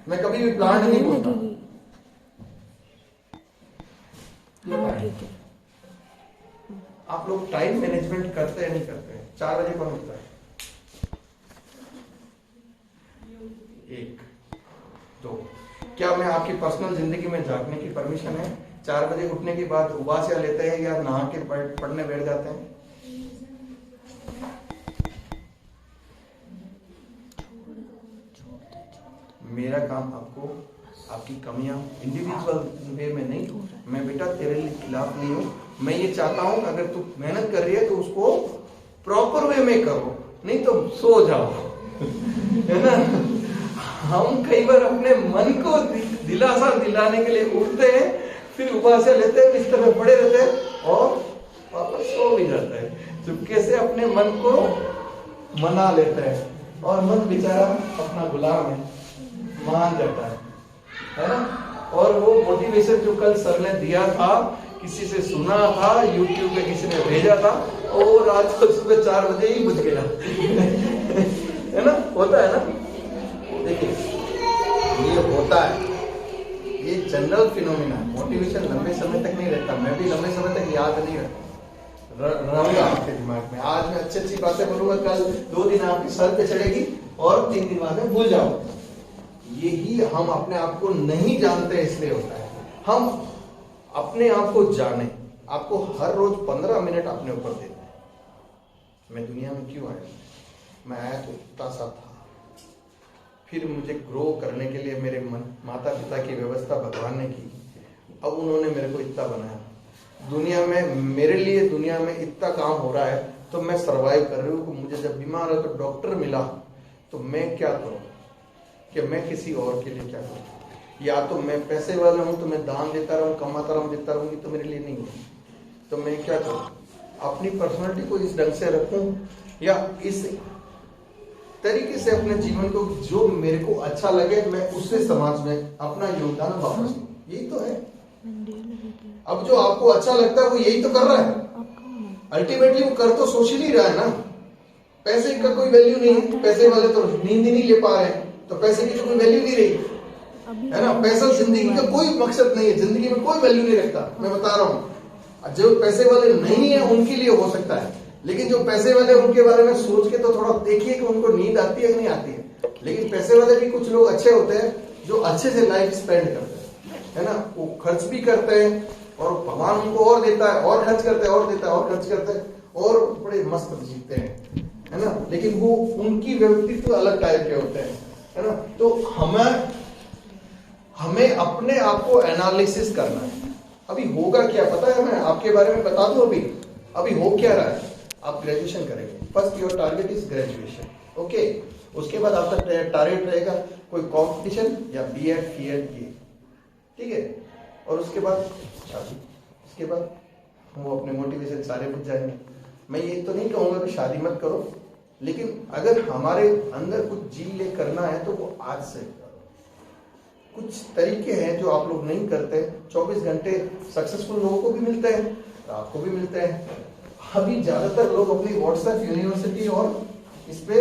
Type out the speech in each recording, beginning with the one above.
मैं कभी भी प्लांट नहीं बोलता। आप लोग टाइम मैनेजमेंट करते हैं नहीं करते हैं? 4 बजे कौन उठता है? 1 2। क्या मैं आपकी पर्सनल जिंदगी में झांकने की परमिशन है? 4 बजे उठने के बाद उबासिया लेते हैं या नहा के पढ़ने बैठ जाते हैं? मेरा काम आपको आपकी कमियां इंडिविजुअल वे में नहीं, मैं बेटा तेरे खिलाफ नहीं हूं। मैं ये चाहता हूं अगर तू मेहनत कर रही है तो उसको प्रॉपर वे में करो, नहीं तो सो जाओ। है ना? हम कई बार अपने मन को दिलासा दिलाने के लिए उठते हैं, फिर उबासिया लेते हैं, बिस्तर में पड़े रहते हैं और वापस सो भी जाता है। चुपके से अपने मन को मना लेते हैं और मन बेचारा अपना गुलाम है, मान जाता है ना? और वो मोटिवेशन जो कल सर ने दिया था, किसी से सुना था, यूट्यूब पे किसी ने भेजा था और आज तो सुबह 4 बजे ही बुझ गया। है ना? होता है ना? देखिए ये होता है, ये जनरल फिनोमिना है। मोटिवेशन लंबे समय तक नहीं रहता, मैं भी लंबे समय तक याद नहीं रहूंगा आपके दिमाग में। आज मैं अच्छी अच्छी बातें बोलूंगा, कल 2 दिन आपके सर पे चढ़ेगी और 3 दिन बाद में भूल जाओ। यही हम अपने आप को नहीं जानते इसलिए होता है। हम अपने आप को जाने, आपको हर रोज 15 मिनट अपने ऊपर देना है। मैं दुनिया में क्यों आया? मैं आया तो इतना सा था, फिर मुझे ग्रो करने के लिए मेरे माता पिता की व्यवस्था भगवान ने की, अब उन्होंने मेरे को इतना बनाया। दुनिया में मेरे लिए दुनिया में इतना काम हो रहा है तो मैं सरवाइव कर रही हूँ। मुझे जब बीमार हो तो डॉक्टर मिला, तो मैं क्या करूँ कि मैं किसी और के लिए क्या करूँ? या तो मैं पैसे वाला हूँ तो मैं दान देता रहूँ, कमाता रहूँ, देता रहूँगी तो मेरे लिए नहीं है। तो मैं क्या करूँ? अपनी पर्सनालिटी को इस ढंग से रखूं या इस तरीके से अपने जीवन को, जो मेरे को अच्छा लगे मैं उससे समाज में अपना योगदान वापस दूं। यही तो है। अब जो आपको अच्छा लगता है वो यही तो कर रहा है। अल्टीमेटली वो कर तो सोशल ही रहा है ना। पैसे का कोई वैल्यू नहीं है, पैसे वाले तो नींद ही नहीं ले पा रहे हैं, तो पैसे की तो कोई वैल्यू नहीं रही, है ना? पैसा जिंदगी का कोई मकसद नहीं है, जिंदगी में कोई वैल्यू नहीं रखता। मैं बता रहा हूँ, जो पैसे वाले नहीं है उनके लिए हो सकता है, लेकिन जो पैसे वाले उनके बारे में सोच के तो थोड़ा देखिए कि उनको नींद आती है कि नहीं आती है। लेकिन पैसे वाले भी कुछ लोग अच्छे होते हैं जो अच्छे से लाइफ स्पेंड करते हैं, है ना? वो खर्च भी करते हैं और भगवान उनको और देता है, और खर्च करते हैं, और देता है, और खर्च करते हैं, और बड़े मस्त जीते हैं, है ना? लेकिन वो उनकी व्यक्तित्व अलग टाइप के होते हैं, है ना? तो हमें अपने आप को एनालिसिस करना है। अभी होगा क्या पता है? मैं आपके बारे में बता दूं, अभी हो क्या रहा है। आप ग्रेजुएशन करेंगे, first your target is graduation, okay. उसके बाद आपका टारगेट रहेगा कोई कंपटीशन या बीएड फीएड की, ठीक है। और उसके बाद शादी, उसके बाद वो अपने मोटिवेशन सारे बुझ जाएंगे। मैं ये तो नहीं कहूंगा कि शादी मत करो, लेकिन अगर हमारे अंदर कुछ जी ले करना है तो वो आज से करो। कुछ तरीके हैं जो आप लोग नहीं करते। 24 घंटे सक्सेसफुल लोगों को भी मिलते हैं, आपको भी मिलते हैं। अभी ज्यादातर लोग अपनी व्हाट्सएप यूनिवर्सिटी और इस पे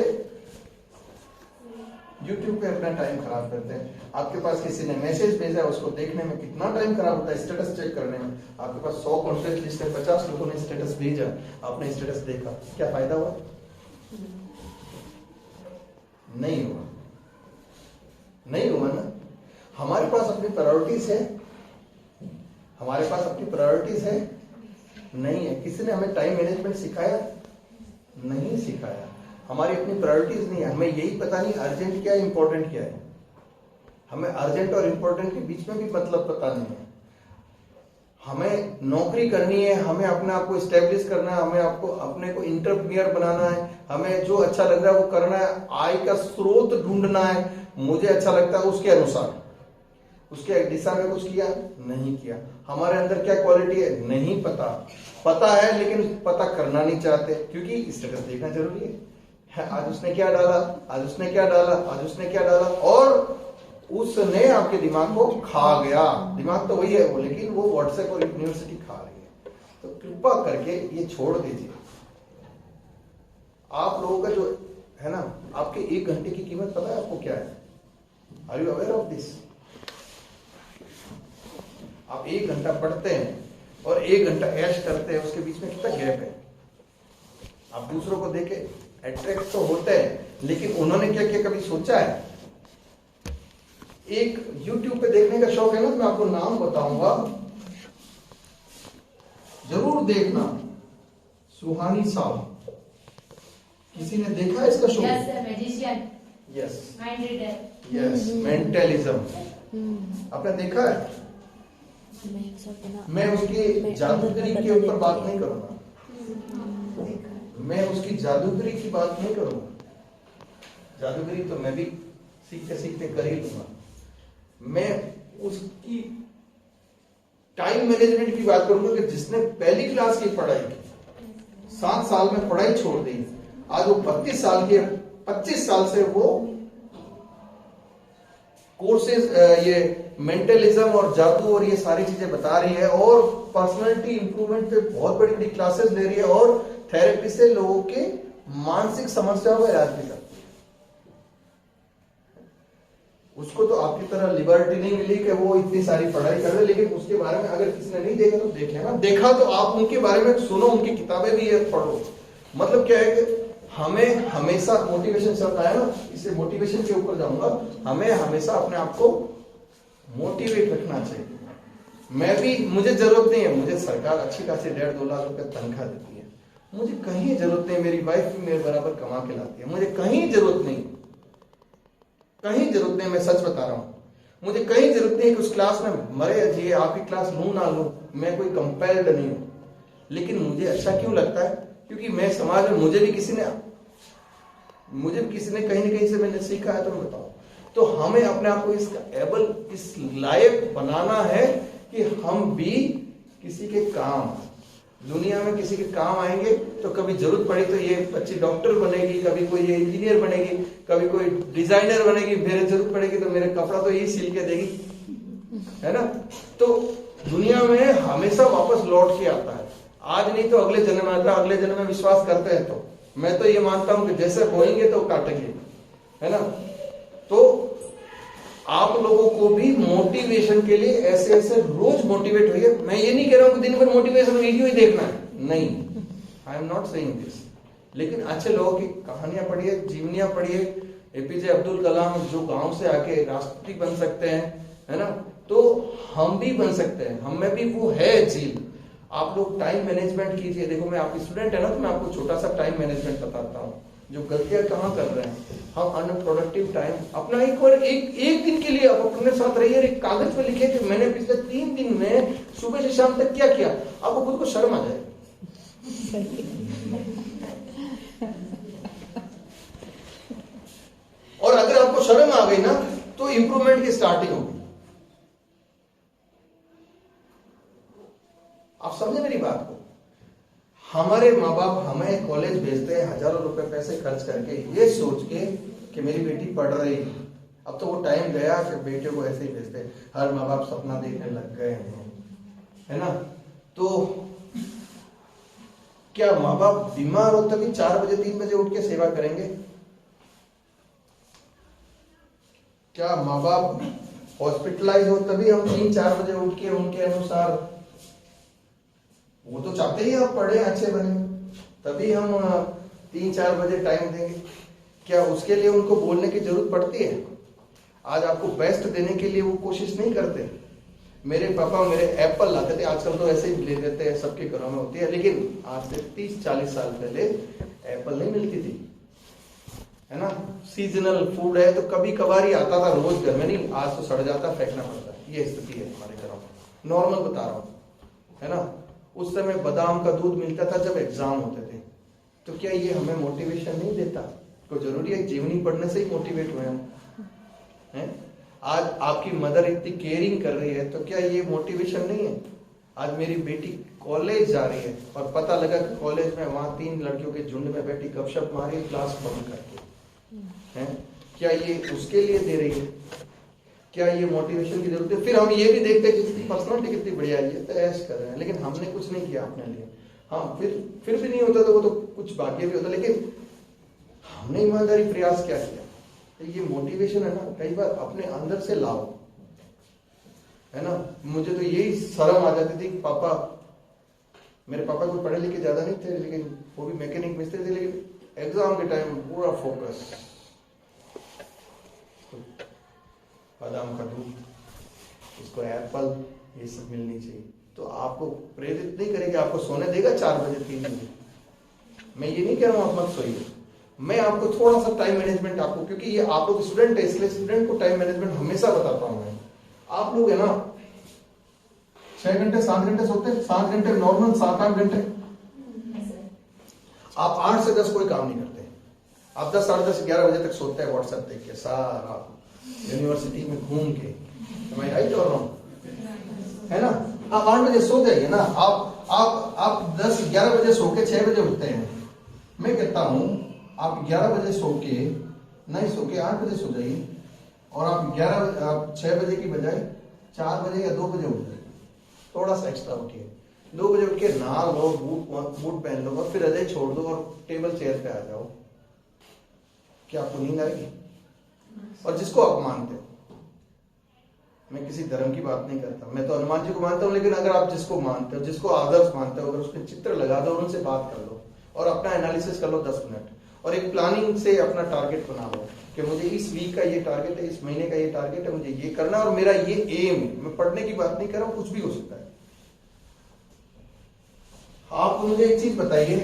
यूट्यूब पे अपना टाइम खराब करते हैं। आपके पास किसी ने मैसेज भेजा है, उसको देखने में कितना टाइम खराब होता है, स्टेटस चेक करने में। आपके पास 100 कॉन्टेक्ट लिस्ट है, 50 लोगों ने स्टेटस भेजा, आपने स्टेटस देखा, क्या फायदा हुआ? नहीं हुआ, नहीं हुआ ना। हमारे पास अपनी प्रायोरिटीज है, हमारे पास अपनी प्रायोरिटीज है नहीं है। किसी ने हमें टाइम मैनेजमेंट सिखाया? नहीं सिखाया। हमारी अपनी प्रायोरिटीज नहीं है। हमें यही पता नहीं अर्जेंट क्या है, इंपॉर्टेंट क्या है। हमें अर्जेंट और इंपॉर्टेंट के बीच में भी मतलब पता नहीं है। हमें नौकरी करनी है, हमें अपने आप को स्टेब्लिश करना है, हमें आपको अपने को इंटरप्रेन्योर बनाना है, हमें जो अच्छा लग रहा है वो करना है, आय का स्रोत ढूंढना है। मुझे अच्छा लगता है उसके अनुसार, उसके दिशा में कुछ किया नहीं किया। हमारे अंदर क्या क्वालिटी है नहीं पता, पता है लेकिन पता करना नहीं चाहते, क्योंकि स्टेटस देखना जरूरी है। आज उसने क्या डाला, आज उसने क्या डाला, आज उसने क्या डाला, और उसने आपके दिमाग को खा गया। दिमाग तो वही है वो, लेकिन वो व्हाट्सएप और यूनिवर्सिटी खा रही है। तो कृपा करके ये छोड़ दीजिए। आप लोगों का जो है ना, आपके 1 घंटे की कीमत पता है आपको क्या है? Are you aware of this? आप 1 घंटा पढ़ते हैं और 1 घंटा ऐश करते हैं, उसके बीच में कितना गैप है? आप दूसरों को देखे अट्रैक्ट तो होते हैं, लेकिन उन्होंने क्या किया कभी सोचा है? एक YouTube पे देखने का शौक है ना, मैं आपको नाम बताऊंगा, जरूर देखना, सुहानी साहब। किसी ने देखा है इसका show? Yes, magician. Yes, mind reader. Yes, mentalism. आपने देखा है? मैं उसकी जादूगरी के ऊपर बात नहीं करूंगा, मैं उसकी जादूगरी की बात नहीं करूंगा। जादूगरी तो मैं भी सीखते सीखते कर ही लूंगा। मैं उसकी टाइम मैनेजमेंट की बात करूंगा कि जिसने पहली क्लास की पढ़ाई की, 7 साल में पढ़ाई छोड़ दी, आज वो 32 साल के 25 साल से वो कोर्सेज, ये मेंटलिज्म और जादू और ये सारी चीजें बता रही है, और पर्सनालिटी इंप्रूवमेंट पे बहुत बड़ी बड़ी क्लासेस ले रही है, और थेरेपी से लोगों के मानसिक समस्याओं का इलाज भी करती है। उसको तो आपकी तरह लिबर्टी नहीं मिली कि वो इतनी सारी पढ़ाई कर रहे, लेकिन उसके बारे में अगर किसी ने नहीं देखा तो देख लेना, देखा तो आप उनके बारे में सुनो, उनकी किताबें भी पढ़ो। मतलब क्या है कि हमें हमेशा मोटिवेशन शब्द आया ना, इससे मोटिवेशन के ऊपर जाऊंगा, हमें हमेशा अपने आप को मोटिवेट रखना चाहिए। मैं भी, मुझे जरूरत नहीं है, मुझे सरकार अच्छी खासी 1.5-2 लाख रुपए तनख्वाह देती है, मुझे कहीं जरूरत नहीं, मेरी वाइफ भी मेरे बराबर कमा के लाती है, मुझे कहीं जरूरत नहीं, कहीं जरूरत नहीं, मैं सच बता रहा हूं, मुझे कहीं जरूरत नहीं कि उस क्लास में मरे जिए, आपकी क्लास लूं ना लूं, मैं कोई कंपेल्ड नहीं हूं। लेकिन मुझे अच्छा क्यों लगता है? क्योंकि मैं समाज में, मुझे भी किसी ने कहीं ना कहीं से मैंने सीखा है, तो मैं बताऊं, तो हमें अपने आप को इस लायक बनाना है कि हम भी किसी के काम, दुनिया में किसी के काम आएंगे। तो कभी जरूरत पड़ी तो ये बच्ची डॉक्टर बनेगी, कभी कोई ये इंजीनियर बनेगी, कभी कोई डिजाइनर बनेगी, मेरे जरूरत पड़ेगी तो मेरे कपड़ा तो यही सिल के देगी, है ना? तो दुनिया में हमेशा वापस लौट के आता है, आज नहीं तो अगले जन्म में आता है। अगले जन्म में विश्वास करते हैं तो मैं तो ये मानता हूं कि जैसे बोएंगे तो काटेंगे, है ना? तो आप लोगों को भी मोटिवेशन के लिए ऐसे ऐसे रोज मोटिवेट होइए। मैं ये नहीं कह रहा हूं कि दिन भर मोटिवेशन वीडियो ही देखना है, नहीं, I am not saying this. लेकिन अच्छे लोगों की कहानियां पढ़िए, जीवनियां पढ़िए। एपीजे अब्दुल कलाम जो गांव से आके राष्ट्रपति बन सकते हैं, है ना? तो हम भी बन सकते हैं, हम में भी वो है जीव। आप लोग टाइम मैनेजमेंट कीजिए। देखो, मैं आपकी स्टूडेंट है ना, तो मैं आपको छोटा सा टाइम मैनेजमेंट बताता हूँ। जो गलतियां कहाँ कर रहे हैं हम, अनप्रोडक्टिव टाइम अपना एक दिन के लिए आप अपने साथ रहिए, एक कागज पे लिखिए कि मैंने पिछले 3 दिन में सुबह से शाम तक क्या किया। आपको खुद को शर्म आ जाए। और अगर आपको शर्म आ गई ना, तो इंप्रूवमेंट की स्टार्टिंग होगी। आप समझे मेरी बात को? हमारे माँ बाप हमें कॉलेज भेजते हैं हजारों रुपए पैसे खर्च करके, ये सोच के कि मेरी बेटी पढ़ रही है। अब तो वो टाइम गया कि बेटे को ऐसे ही भेजते हैं। हर माँ बाप सपना देखने लग गए हैं, है ना? तो क्या माँ बाप बीमार हो तभी 4 बजे 3 बजे उठ के सेवा करेंगे? क्या माँ बाप हॉस्पिटलाइज हो तभी हम 3-4 बजे उठ के उनके अनुसार, वो तो चाहते ही आप पढ़े अच्छे बने, तभी हम 3-4 बजे टाइम देंगे? क्या उसके लिए उनको बोलने की जरूरत पड़ती है? आज आपको बेस्ट देने के लिए वो कोशिश नहीं करते। मेरे पापा मेरे एप्पल लाते थे, आजकल तो ऐसे ही ले देते हैं, सबके घरों में होती है, लेकिन आज से 30-40 साल पहले एप्पल नहीं मिलती थी, है ना? सीजनल फूड है तो कभी कभार ही आता था, रोज घर में नहीं। आज तो सड़ जाता, फेंकना पड़ता है। ये स्थिति है हमारे घरों में, नॉर्मल बता रहा हूं, है ना? उस समय बादाम का दूध मिलता था जब एग्जाम होते थे। तो क्या ये हमें मोटिवेशन नहीं देता? तो जरूरी है जीवनी पढ़ने से ही मोटिवेट हुए हम, हैं? आज आपकी मदर इतनी केयरिंग कर रही है, तो क्या ये मोटिवेशन नहीं है? आज मेरी बेटी कॉलेज जा रही है और पता लगा कि कॉलेज में वहां 3 लड़कियों के झुंड में बैठी गपशप मारी क्लास बंद करके, हैं? क्या ये उसके लिए दे रही है? क्या ये मोटिवेशन की जरूरत है? फिर हम ये भी देखते हैं कि इसकी पर्सनालिटी कितनी बढ़िया है, ये तो ऐश कर रहे हैं, लेकिन हमने कुछ नहीं किया अपने लिए। हाँ, फिर भी नहीं होता तो वो तो कुछ भाग्य भी होता, लेकिन हमने ईमानदारी प्रयास क्या किया? तो ये मोटिवेशन है ना, कई बार अपने अंदर से लाओ, है ना। मुझे तो यही शर्म आ जाती थी, पापा, मेरे पापा को पढ़े लिखे ज्यादा नहीं थे, लेकिन वो भी मैकेनिक मिस्त्री थे, लेकिन एग्जाम के टाइम पूरा फोकस, बादाम का दूध, इसको एप्पल, ये सब मिलनी चाहिए। तो आपको प्रेरित नहीं करेगा, आपको सोने देगा 4 बजे 3 बजे। मैं ये नहीं कह रहा हूं आप मत सोइए, मैं आपको थोड़ा सा टाइम मैनेजमेंट आपको, क्योंकि ये आप लोग स्टूडेंट है, इसलिए स्टूडेंट को टाइम मैनेजमेंट हमेशा बताता हूं मैं। आप लोग है ना 6 घंटे 7 घंटे सोते हैं, 7 घंटे नॉर्मल, 7-8 घंटे। आप 8 से 10 कोई काम नहीं करते, आप 10 साढ़े 10 11 बजे तक सोते हैं व्हाट्सएप देख के, सारा यूनिवर्सिटी में घूम के। मैं राइट और रॉन्ग? है ना। आप 8 बजे सो जाइए ना, आप 10-11 बजे सो के 6 बजे उठते हैं। मैं कहता हूं आप 11 बजे सो के, नहीं सो के 8 बजे सो जाइए, और आप 6 बजे की बजाय 4 बजे या 2 बजे उठ जाइए, थोड़ा सा एक्स्ट्रा उठिए। 2 बजे उठ के नहा लो, बूट पहन लो, और फिर रजाई छोड़ दो और टेबल चेयर पे आ जाओ। क्या आपको नींद आएगी? और जिसको आप मानते हो, मैं किसी धर्म की बात नहीं करता, मैं तो हनुमान जी को मानता हूं, लेकिन अगर आप जिसको मानते हो, जिसको आदर्श मानते हो, अगर उसके चित्र लगा दो और उनसे बात कर लो और अपना एनालिसिस कर लो 10 मिनट, और एक प्लानिंग से अपना टारगेट बना लो कि मुझे इस वीक का ये टारगेट है, इस महीने का ये टारगेट है, मुझे ये करना और मेरा ये एम है। मैं पढ़ने की बात नहीं कर रहा हूं, कुछ भी हो सकता है। आप मुझे एक चीज बताइए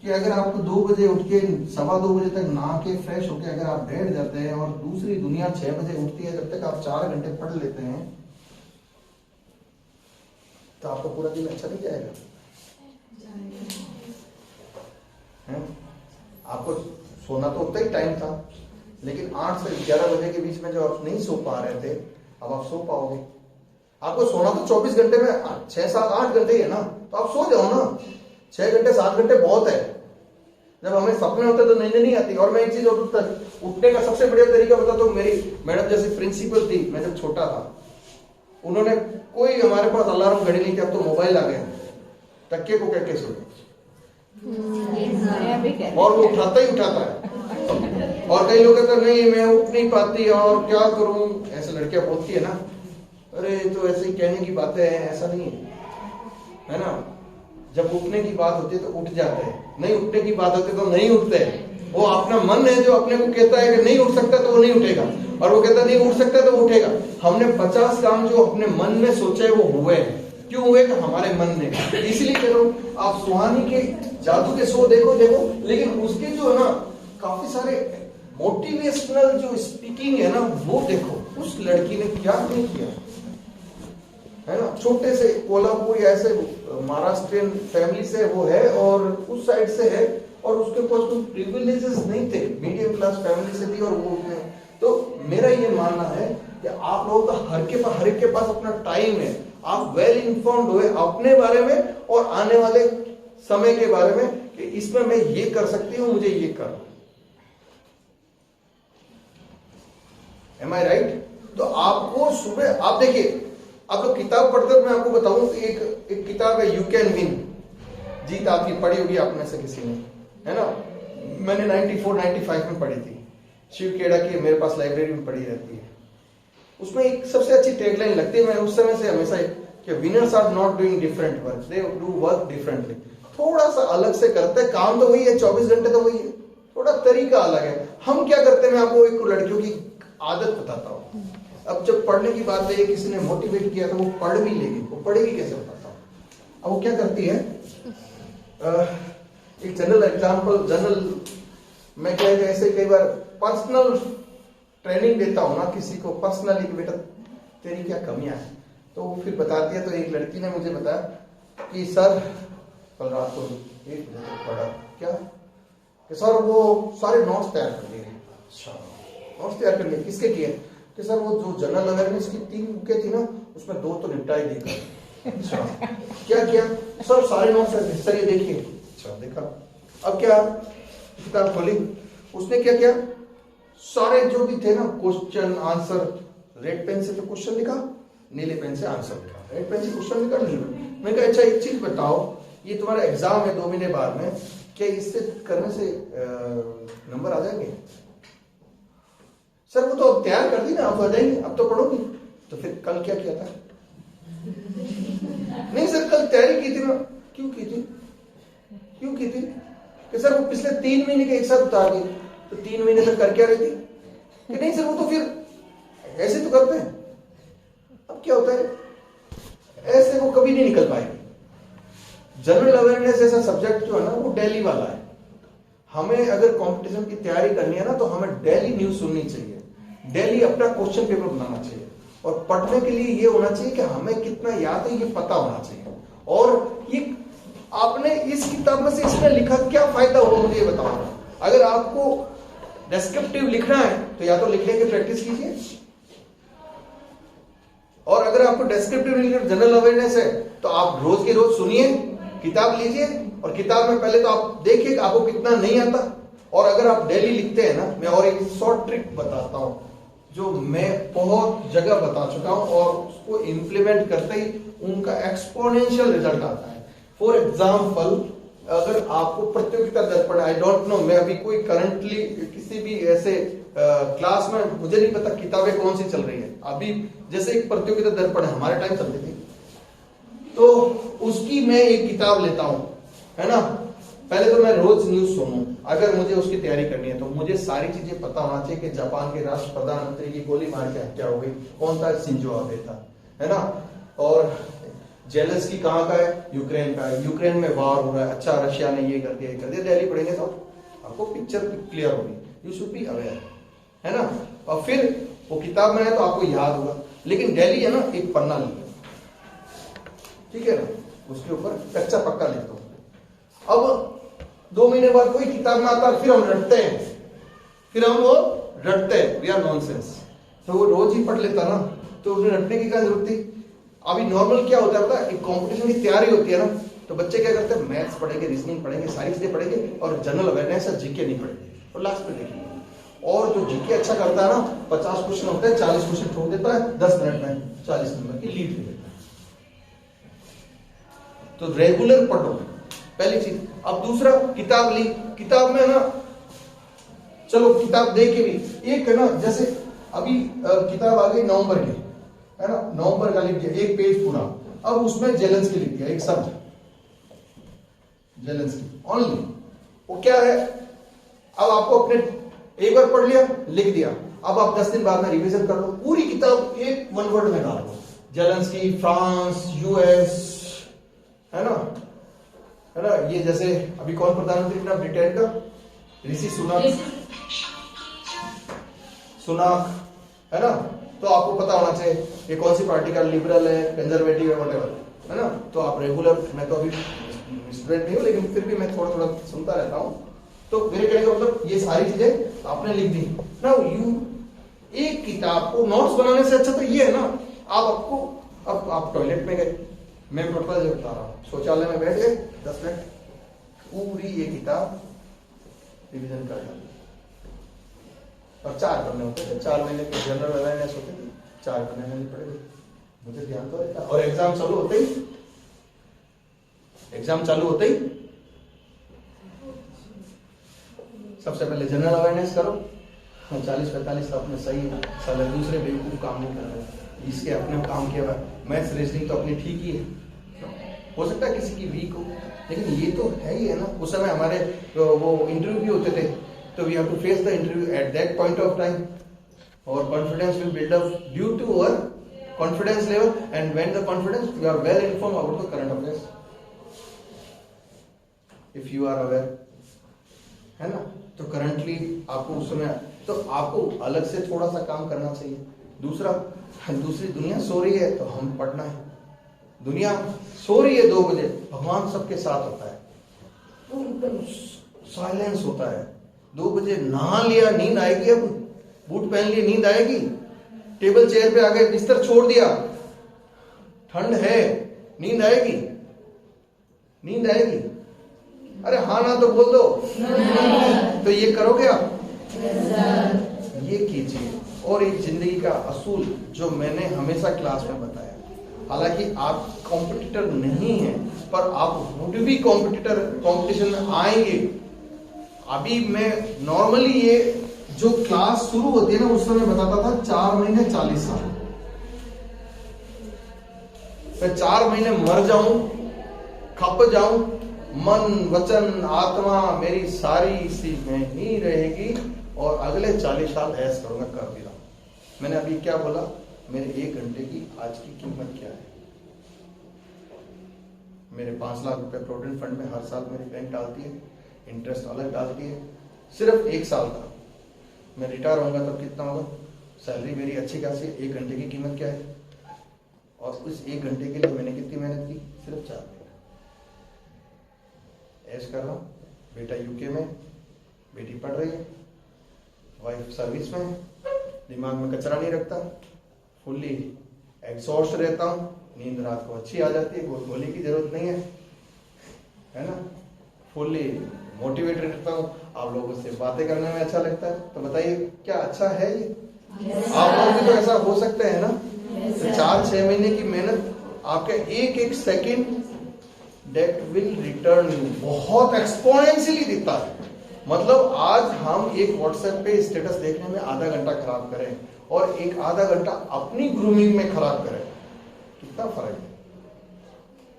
कि अगर आपको 2 बजे उठ के 2:15 बजे तक नहा के फ्रेश होके अगर आप बैठ जाते हैं और दूसरी दुनिया 6 बजे उठती है, जब तक आप 4 घंटे पढ़ लेते हैं, तो आपका पूरा दिन अच्छा नहीं जाएगा? है? आपको सोना तो उतना ही टाइम था, लेकिन 8 से 11 बजे के बीच में जब आप नहीं सो पा रहे थे, अब आप सो पाओगे? आपको सोना तो 24 घंटे में 6, 7, 8 घंटे ही है ना, तो आप सो जाओ ना। 6 घंटे 7 घंटे बहुत है। जब हमें सपने होते तो नींद नहीं आती। और मैं एक चीज उठने का सबसे बढ़िया तरीका बताता हूँ। मेरी मैडम जैसी प्रिंसिपल थी, मैं जब छोटा था, उन्होंने कोई हमारे पास अलार्म घड़ी नहीं थी, अब तो मोबाइल आ गए, तकिए को कह के सो, और वो उठाता ही उठाता है। और कई लोग कहते नहीं मैं उठ नहीं पाती और क्या करूं, ऐसे लड़कियां बोलती है ना, अरे तो ऐसे ही कहने की बातें हैं, ऐसा नहीं है ना। जब उठने की बात होती है तो उठ जाते हैं, नहीं उठने की बात होती है तो नहीं उठते हैं। वो अपना मन है जो अपने को कहता है कि नहीं उठ सकता तो वो नहीं उठेगा, और वो कहता नहीं उठ सकता तो वो उठेगा। हमने 50 काम जो अपने मन में सोचे वो हुए हैं। क्यों हुए? कि हमारे मन ने। इसलिए कह रहा हूं, आप सुहानी के जादू के शो देखो, लेकिन उसके जो है ना काफी सारे मोटिवेशनल जो स्पीकिंग है ना, वो देखो। उस लड़की ने क्या नहीं किया, है ना। छोटे से कोल्हापुर या ऐसे महाराष्ट्रियन फैमिली से वो है, और उस साइड से है, और उसके पास कोई प्रिविलेजेस नहीं थे, मीडियम क्लास फैमिली से थी, और वो तो मेरा ये मानना है कि आप लोगों का हर एक के पास अपना टाइम है। आप वेल इन्फॉर्म्ड हुए अपने बारे में और आने वाले समय के बारे में कि इसमें मैं ये कर सकती हूं, मुझे ये करना। Am I right? तो आपको सुबह आप देखिए, आप लोग किताब पढ़ते हो, मैं आपको बताऊं, एक किताब है यू कैन विन, जीत आपकी, पढ़ी होगी आप में से किसी ने, है ना। मैंने 94-95 में पढ़ी थी, शिव खेड़ा की मेरे पास लाइब्रेरी में पढ़ी रहती है। उसमें एक सबसे अच्छी टैगलाइन लगती है, मैं उस समय से हमेशा, कि winners are not doing different work, they do work differently. थोड़ा सा अलग से करते हैं, काम तो वही है, 24 घंटे तो वही है, थोड़ा तरीका अलग है। हम क्या करते हैं, मैं आपको एक लड़कियों की आदत बताता हूँ। अब जब पढ़ने की बात है, किसी ने मोटिवेट किया तो वो पढ़ भी लेगी, वो पढ़ेगी कैसे बताता हूँ। अब वो क्या करती है, एक जनरल एग्जाम्पल, मैं क्या ऐसे कई बार पर्सनल ट्रेनिंग देता हूं ना किसी को पर्सनली कि बेटा तेरी क्या कमियां है, तो वो फिर बताती है। तो एक लड़की ने मुझे बताया कि सर कल रात को 1 बजे तक पढ़ा, क्या कि सर वो सारे नोट्स तैयार कर लिए। अच्छा, नोट्स तैयार कर लिए, किसके किए? कि सर वो जो जनरल अवेयरनेस की 3 बुकें थी ना, उसमें 2 तो निपटाई दी। अच्छा, क्या किया? सर सारे नोट्स सर ये देखिए। अच्छा, देखा। अब क्या, किताब खोली, उसने क्या किया, सारे जो भी थे ना क्वेश्चन आंसर, रेड पेन से तो क्वेश्चन लिखा, नीले पेन से आंसर लिखा, रेड पेन से क्वेश्चन लिखा, नीले पेन। मैं कहा अच्छा एक चीज बताओ, ये तुम्हारा एग्जाम है 2 महीने बाद में, क्या इससे करने से नंबर आ जाएंगे? सर वो तो अब तैयार कर दी ना, अब आ जाएंगे, अब तो पढ़ोगी। तो फिर कल क्या किया था? नहीं सर कल तैयारी की थी ना। क्यों की थी? क्यों की थी? कि सर वो पिछले 3 महीने के एक साथ उतार दी, तो 3 महीने तक कर क्या रही थी? कि नहीं सर वो तो फिर ऐसे तो करते हैं। अब क्या होता है, ऐसे वो कभी नहीं निकल पाएगी। जनरल अवेयरनेस ऐसा सब्जेक्ट जो है ना वो डेली वाला है। हमें अगर कंपटीशन की तैयारी करनी है ना तो हमें डेली न्यूज सुननी चाहिए, डेली अपना क्वेश्चन पेपर बनाना चाहिए, और पढ़ने के लिए ये होना चाहिए कि हमें कितना याद है ये पता होना चाहिए। और ये आपने इस किताब में से इसमें लिखा क्या फायदा हुआ मुझे ये बताओ। अगर आपको डिस्क्रिप्टिव लिखना है तो या तो लिखने की प्रैक्टिस कीजिए, और अगर आपको डिस्क्रिप्टिव लिखना जनरल अवेयरनेस है तो आप रोज के रोज सुनिए, किताब लीजिए, और किताब में पहले तो आप देखिए आपको कितना नहीं आता। और अगर आप डेली लिखते हैं ना, मैं और एक शॉर्ट ट्रिक बताता हूं जो मैं बहुत जगह बता चुका हूं, और उसको इंप्लीमेंट करते ही उनका एक्सपोनेंशियल रिजल्ट आता है। फॉर एग्जाम्पल, अगर आपको प्रतियोगिता दर्पण, आई डोंट नो, मैं अभी कोई करंटली किसी भी ऐसे क्लास में, मुझे नहीं पता किताबें कौन सी चल रही है। अभी जैसे एक प्रतियोगिता दर्पण है, हमारे टाइम चलती थी, तो उसकी मैं एक किताब लेता हूं, है ना। पहले तो मैं रोज न्यूज सुनूं, अगर मुझे उसकी तैयारी करनी है तो मुझे सारी चीजें पता होना चाहिए कि जापान के राष्ट्र प्रधानमंत्री की गोली मार के हत्या हो गई, कौन था, शिंजो आबे था, है ना। और जेलेंस्की कहाँ का है, यूक्रेन का है, यूक्रेन में वार हो रहा है, अच्छा रशिया ने ये कर दिया, डेली पढ़ेंगे तो आपको पिक्चर क्लियर होगी, यू शुड बी अवेयर, है ना। और फिर वो किताब में है तो आपको याद होगा, लेकिन डेली है ना एक पन्ना लिखो, ठीक है ना, उसके ऊपर कच्चा पक्का लिख दो। अब 2 महीने बाद कोई किताब में आता है, फिर हम रटते हैं, वी आर नॉनसेंस। तो वो रोज ही पढ़ लेता ना, तो उन्हें रटने की क्या जरूरत थी। अभी नॉर्मल क्या होता है पता है, एक कंपटीशन की तैयारी होती है ना, तो बच्चे क्या करते हैं, मैथ्स पढ़ेंगे, रीजनिंग पढ़ेंगे, सारी चीजें पढ़ेंगे, और जनरल अवेयरनेस और जीके नहीं पढ़ेंगे, और लास्ट में देखेंगे। और जो जीके अच्छा करता है ना, 50 क्वेश्चन होते हैं, 40 क्वेश्चन ठोक देता है 10 मिनट में, 40 नंबर की लीड ले लेता है। तो रेगुलर पढ़ो, पहली चीज। अब दूसरा, किताब ली, किताब में ना, चलो किताब दे के भी एक है ना, जैसे अभी किताब आ गई नवंबर की, है ना, नवंबर का लिख दिया 1 पेज पूरा, अब उसमें जेलेंस्की लिख दिया, एक शब्द जेलेंस्की ओनली, वो क्या है, अब आपको अपने एक बार पढ़ लिया, लिख दिया, अब आप 10 दिन बाद में रिवीजन कर लो, पूरी किताब एक 1 वर्ड में डाल दो, जेलेंस्की, फ्रांस, यूएस, है ना, ये जैसे अभी कौन प्रधानमंत्री बना ब्रिटेन का, ऋषि सुनाक, है ना। तो आपको पता होना चाहिए ये कौन सी पार्टी का, लिबरल है, कंजर्वेटिव है, व्हाटएवर, है ना। तो आप रेगुलर, मैं तो अभी स्टूडेंट नहीं हूं लेकिन फिर भी मैं थोड़ा थोड़ा सुनता रहता हूं, तो मेरे कहने का मतलब ये सारी चीजें आपने लिख दी ना। एक किताब को नोट्स बनाने से अच्छा तो ये है ना, अब आप टॉयलेट में गए, मैं प्रोटोकॉल बता रहा हूँ, शौचालय में बैठ गए 10 मिनट, पूरी ये किताब रिवीजन कर डाली, और 4 पन्ने होते थे, 4 महीने के जनरल अवेयरनेस होते थे, 4 पन्ने में नहीं पड़े, मुझे ध्यान तो रहता। और एग्जाम चालू होते ही सबसे पहले जनरल अवेयरनेस करो, 40-45 अपने सही साले, दूसरे बेवकूफ काम नहीं कर रहे, इसके अपने काम किया, मैथ्स रीजनिंग तो अपनी ठीक ही है, हो सकता है किसी की वीक हो, लेकिन ये तो है ही है ना। उस समय हमारे वो इंटरव्यू भी होते थे, तो we have to face the interview at that point of time, और confidence will build up due to our confidence level, and when the confidence you are well inform about the current affairs, if you are aware, है ना। तो currently आपको उस समय, तो आपको अलग से थोड़ा सा काम करना चाहिए। दूसरी दुनिया सो रही है तो हम पढ़ना है, दुनिया सो रही है 2 बजे, भगवान सबके साथ होता है, तो एकदम साइलेंस होता है, 2 बजे नहा लिया, नींद आएगी, अब बूट पहन लिए, नींद आएगी, टेबल चेयर पे आ गए, बिस्तर छोड़ दिया, ठंड है, नींद आएगी, अरे हाँ ना तो बोल दो, तो ये करोगे आप, ये कीजिए। और एक जिंदगी का असूल जो मैंने हमेशा क्लास में बताया, हालांकि आप कॉम्पिटिटर नहीं हैं, पर आप वुड बी कॉम्पिटिशन में आएंगे। अभी मैं नॉर्मली ये जो क्लास शुरू होती है ना उस समय बताता था 4 महीने 40 साल। मैं 4 महीने मर जाऊं, खप जाऊं, मन वचन आत्मा मेरी सारी इसी में ही रहेगी और अगले 40 साल ऐश करूंगा, कर भी रहा हूं। मैंने अभी क्या बोला, मेरे 1 घंटे की आज की कीमत क्या है? मेरे 5 लाख रुपए प्रोविडेंट फंड में हर साल मेरी बैंक डालती है, इंटरेस्ट अलग डालती है। सिर्फ 1 साल का, मैं रिटायर होऊंगा तब कितना होगा? सैलरी मेरी अच्छी खासी, 1 घंटे की कीमत क्या है? और उस 1 घंटे के लिए मैंने कितनी मेहनत की? सिर्फ 4 महीने ऐश कर रहा हूँ। बेटा यूके में, बेटी पढ़ रही है, वाइफ सर्विस में, दिमाग में कचरा नहीं रखता, फुल्ली एग्जॉस्ट रहता हूँ, नींद रात को अच्छी आ जाती है, गोली की जरूरत नहीं है ना, फुल्ली मोटिवेटेड रहता हूँ, आप लोगों से बातें करने में अच्छा लगता है। तो बताइए क्या अच्छा है ये? आप लोग भी तो ऐसा हो सकते हैं ना। तो 4-6 महीने की मेहनत, आपका एक second date will return you, बहुत एक्सपोनेंशियली दिखता है। मतलब आज हम एक व्हाट्सएप पे स्टेटस देखने में आधा घंटा खराब करें और एक आधा घंटा अपनी ग्रूमिंग में खराब करें, कितना फर्क है?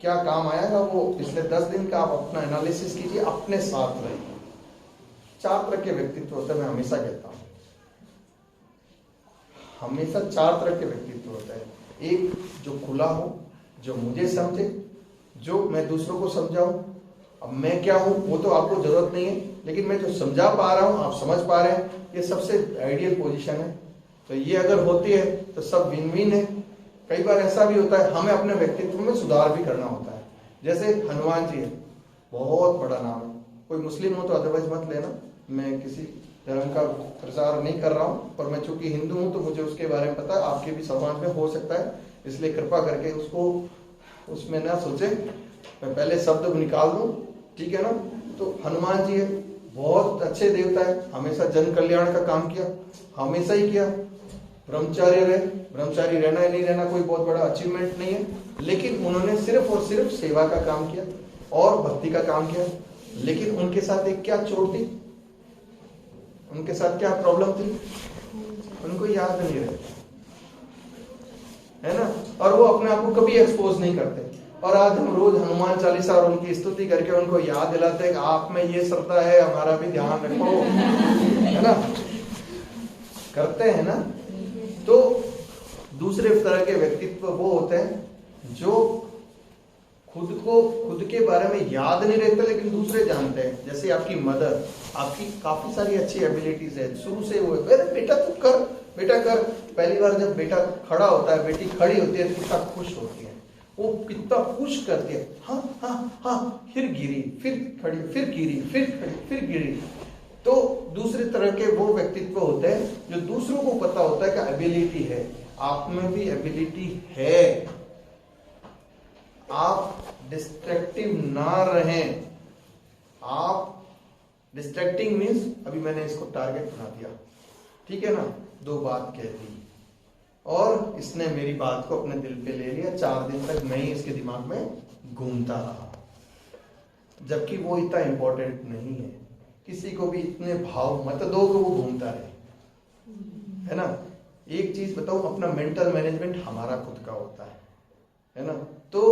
क्या काम आएगा वो पिछले 10 दिन का? आप अपना एनालिसिस कीजिए, अपने साथ रहिए। 4 तरह के व्यक्तित्व होते हैं, मैं हमेशा कहता हूं, हमेशा 4 तरह के व्यक्तित्व होते हैं। एक जो खुला हो, जो मुझे समझे, जो मैं दूसरों को समझाऊं। अब मैं क्या हूं वो तो आपको जरूरत नहीं है, लेकिन मैं जो समझा पा रहा हूं, आप समझ पा रहे हैं, ये सबसे आइडियल पोजीशन है। तो ये अगर होती है तो सब विन विन है। कई बार ऐसा भी होता है, हमें अपने व्यक्तित्व में सुधार भी करना होता है। जैसे हनुमान जी है, बहुत बड़ा नाम है। कोई मुस्लिम हो तो अदरवाइज मत लेना, मैं किसी धर्म का प्रचार नहीं कर रहा हूं, पर मैं चूंकि हिंदू हूं तो मुझे उसके बारे में पता है, आपके भी समाज में हो सकता है, इसलिए कृपा करके उसको उसमें ना सोचे। मैं पहले शब्द निकाल दूं, ठीक है ना। तो हनुमान जी है, बहुत अच्छे देवता है, हमेशा जन कल्याण का काम किया, हमेशा ही किया। ब्रह्मचारी रहे, ब्रह्मचारी रहना है नहीं रहना कोई बहुत बड़ा अचीवमेंट नहीं है, लेकिन उन्होंने सिर्फ और सिर्फ सेवा का काम किया और भक्ति का काम किया। लेकिन उनके साथ एक क्या चोट थी, उनके साथ क्या प्रॉब्लम थी, उनको याद नहीं रहता है ना, और वो अपने आप को कभी एक्सपोज नहीं करते। और आज हम रोज हनुमान चालीसा और उनकी स्तुति करके उनको याद दिलाते हैं कि आप में ये श्रद्धा है, हमारा भी ध्यान रखो, है ना, करते हैं ना। तो दूसरे तरह के व्यक्तित्व वो होते हैं जो खुद के बारे में याद नहीं रहते लेकिन दूसरे जानते हैं। जैसे आपकी मदर, आपकी काफी सारी अच्छी एबिलिटीज है, शुरू से वो अरे बेटा तू कर, बेटा कर। पहली बार जब बेटा खड़ा होता है, बेटी खड़ी होती है, कितना खुश होती है, वो कितना खुश करती है, हाँ हाँ हाँ, फिर गिरी, फिर खड़ी, फिर गिरी, फिर खड़ी, फिर गिरी। तो दूसरे तरह के वो व्यक्तित्व होते हैं जो दूसरों को पता होता है कि एबिलिटी है, आप में भी एबिलिटी है, आप डिस्ट्रैक्टिव ना रहें। आप डिस्ट्रैक्टिंग मीन्स, अभी मैंने इसको टारगेट बना दिया, ठीक है ना, 2 बात कह दी और इसने मेरी बात को अपने दिल पे ले लिया। 4 दिन तक मैं ही इसके दिमाग में घूमता रहा, जबकि वो इतना इंपॉर्टेंट नहीं है। किसी को भी इतने भाव मत दो कि वो घूमता रहे, है ना। एक चीज बताऊं, अपना मेंटल मैनेजमेंट हमारा खुद का होता है ना। तो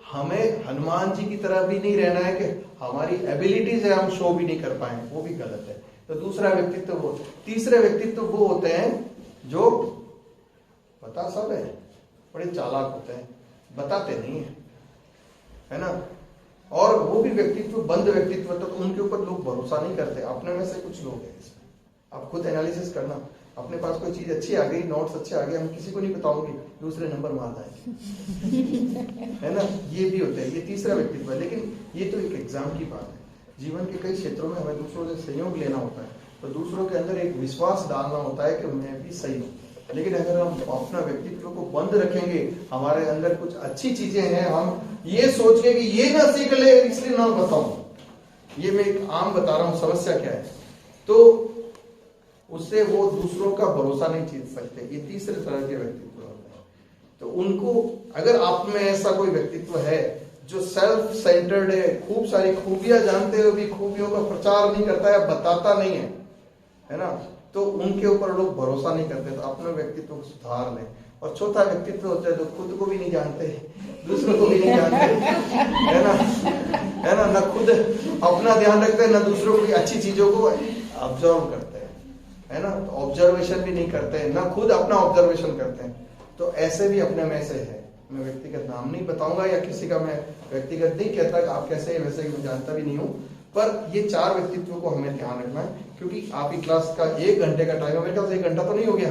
हमें हनुमान जी की तरह भी नहीं रहना है कि हमारी एबिलिटीज है हम शो भी नहीं कर पाए, वो भी गलत है। तो दूसरा व्यक्तित्व वो। तीसरे व्यक्तित्व वो होते हैं जो पता सब है, बड़े चालाक होते हैं, बताते नहीं है, है ना। और वो भी व्यक्तित्व बंद व्यक्तित्व, तो उनके ऊपर लोग भरोसा नहीं करते। अपने में से कुछ लोग हैं इसमें, आप खुद एनालिसिस करना। अपने पास कोई चीज अच्छी आ गई, नोट्स अच्छे आ गए, हम किसी को नहीं बताऊंगी, दूसरे नंबर मार आएंगे है ना। ये भी होता है, ये तीसरा व्यक्तित्व है। लेकिन ये तो एक एग्जाम की बात है। जीवन के कई क्षेत्रों में हमें दूसरों से सहयोग लेना होता है, तो दूसरों के अंदर एक विश्वास डालना होता है कि मैं भी सही हूँ। लेकिन अगर हम अपना व्यक्तित्व को बंद रखेंगे, हमारे अंदर कुछ अच्छी चीजें हैं, हम ये सोच के कि ये ना सीख ले इसलिए ना बताऊं, ये मैं एक आम बता रहा हूं समस्या क्या है, तो उससे वो दूसरों का भरोसा नहीं जीत सकते। ये तीसरे तरह के व्यक्तित्व होते हैं। तो उनको, अगर आप में ऐसा कोई व्यक्तित्व है जो सेल्फ सेंटर्ड है, खूब सारी खूबियां जानते हुए भी खूबियों का प्रचार नहीं करता है, बताता नहीं है ना, तो उनके ऊपर लोग भरोसा नहीं करते, तो अपने व्यक्तित्व को सुधार लें। और चौथा व्यक्तित्व होता है जो खुद को भी नहीं जानते, दूसरों को भी नहीं जानते, है ना, न खुद अपना ध्यान रखते हैं, न दूसरों की अच्छी चीजों को ऑब्जर्व करते हैं, है ना, तो ऑब्जर्वेशन भी नहीं करते हैं, न खुद अपना ऑब्जर्वेशन करते हैं। तो ऐसे भी अपने में से है। मैं व्यक्तिगत नाम नहीं बताऊंगा या किसी का मैं व्यक्तिगत नहीं कहता कि आप कैसे हैं वैसे, मैं जानता भी नहीं हूँ, पर ये 4 व्यक्तित्व को हमें ध्यान रखना है। क्योंकि आपकी क्लास का 1 घंटे का टाइम है, मेरे ख्याल से 1 घंटा तो नहीं हो गया,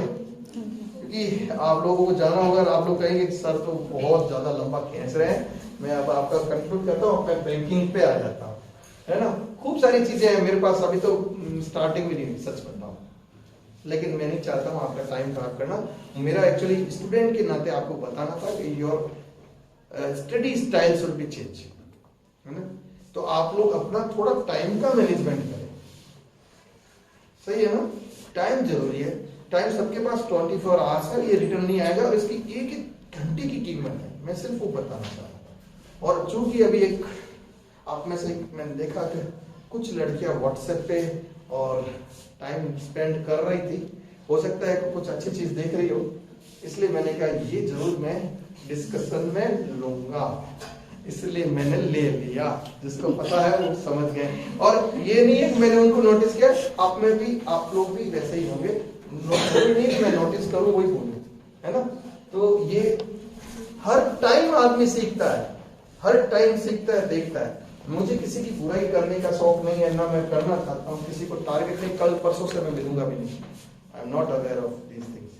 क्योंकि आप लोगों को जाना होगा। आप लोग कहेंगे कि सर तो बहुत ज्यादा लंबा खींच रहे हैं। मैं अब आपका कंक्लूड करता हूँ, मैं बैंकिंग पे आ जाता हूँ, है ना। खूब सारी चीजें हैं मेरे पास, अभी तो स्टार्टिंग भी नहीं, सच बताऊं, लेकिन मैं नहीं चाहता हूँ आपका टाइम खराब करना। मेरा एक्चुअली स्टूडेंट के नाते आपको बताना था कि your study style should be change, है ना। तो आप लोग अपना थोड़ा टाइम का मैनेजमेंट करें, सही है ना। टाइम जरूरी है, टाइम सबके पास 24 आवर्स है, ये रिटर्न नहीं आएगा, और इसकी 1 घंटे की कीमत है, मैं सिर्फ वो बताना चाह रहा था। और चूंकि अभी एक आप में से मैंने देखा कि कुछ लड़कियां व्हाट्सएप पे और टाइम स्पेंड कर रही थी, हो सकता है कि कुछ अच्छी चीज देख रही हो, इसलिए मैंने कहा ये जरूर मैं डिस्कशन में लूंगा, इसलिए मैंने ले लिया। जिसको पता है वो समझ गए। और ये नहीं है कि मैंने उनको नोटिस किया, आप में भी, आप लोग भी वैसे ही होंगे, नहीं मैं नोटिस करूं वही बोलूं, है ना। तो ये हर टाइम आदमी सीखता है, हर टाइम सीखता है, देखता है। मुझे किसी की बुराई करने का शौक नहीं है, ना मैं करना चाहता हूँ, किसी को टारगेट नहीं, कल परसों से मैं मिलूंगा भी नहीं, I am not aware of these things.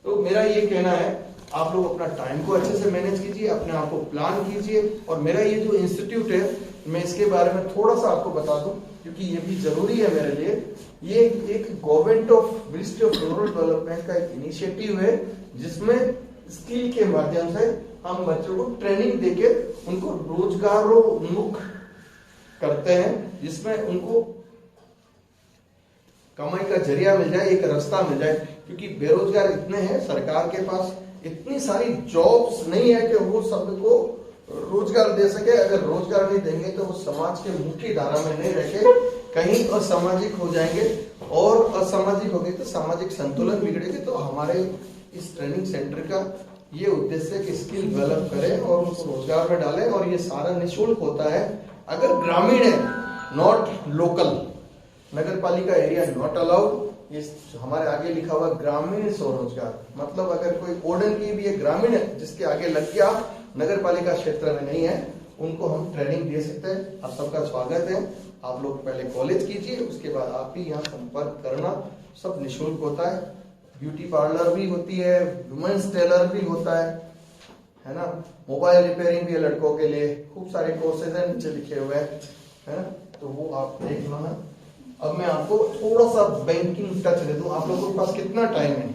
तो मेरा ये कहना है आप लोग अपना टाइम को अच्छे से मैनेज कीजिए, अपने आप को प्लान कीजिए। और मेरा ये जो इंस्टीट्यूट है, मैं इसके बारे में थोड़ा सा आपको बता दूं, क्योंकि ये भी जरूरी है मेरे लिए। ये एक government of ministry of rural development का एक इनिशिएटिव है, जिसमें स्किल के माध्यम से हम बच्चों को ट्रेनिंग देके उनको रोजगारोन्मुख करते हैं, जिसमें उनको कमाई का जरिया मिल जाए, एक रास्ता मिल जाए। क्योंकि बेरोजगार इतने हैं, सरकार के पास इतनी सारी जॉब्स नहीं है कि वो सबको रोजगार दे सके। अगर रोजगार नहीं देंगे तो वो समाज के मुख्य धारा में नहीं रह के कहीं असामाजिक हो जाएंगे, और असामाजिक हो गए तो सामाजिक संतुलन बिगड़ेगी। तो हमारे इस ट्रेनिंग सेंटर का ये उद्देश्य है कि स्किल डेवलप करें और उसको रोजगार में डालें, और ये सारा निःशुल्क होता है। अगर ग्रामीण है, नॉट लोकल, नगर पालिका एरिया नॉट अलाउड। ये हमारे आगे लिखा हुआ ग्रामीण स्वरोजगार, मतलब अगर कोई ओडन की भी एक ग्रामीण है जिसके आगे लग गया, नगर पालिका क्षेत्र में नहीं है, उनको हम ट्रेनिंग दे सकते हैं। आप सबका स्वागत है। आप लोग पहले कॉलेज कीजिए, उसके बाद आप भी यहाँ संपर्क करना, सब निःशुल्क होता है। ब्यूटी पार्लर भी होती है, वुमेन्स टेलर भी होता है ना। मोबाइल रिपेयरिंग भी है लड़कों के लिए, खूब सारे कोर्सेज हैं, नीचे लिखे हुए हैं, है ना। तो वो आप देख लो ना। अब मैं आपको थोड़ा सा बैंकिंग टच दे दूं। आप लोगों के पास कितना टाइम है,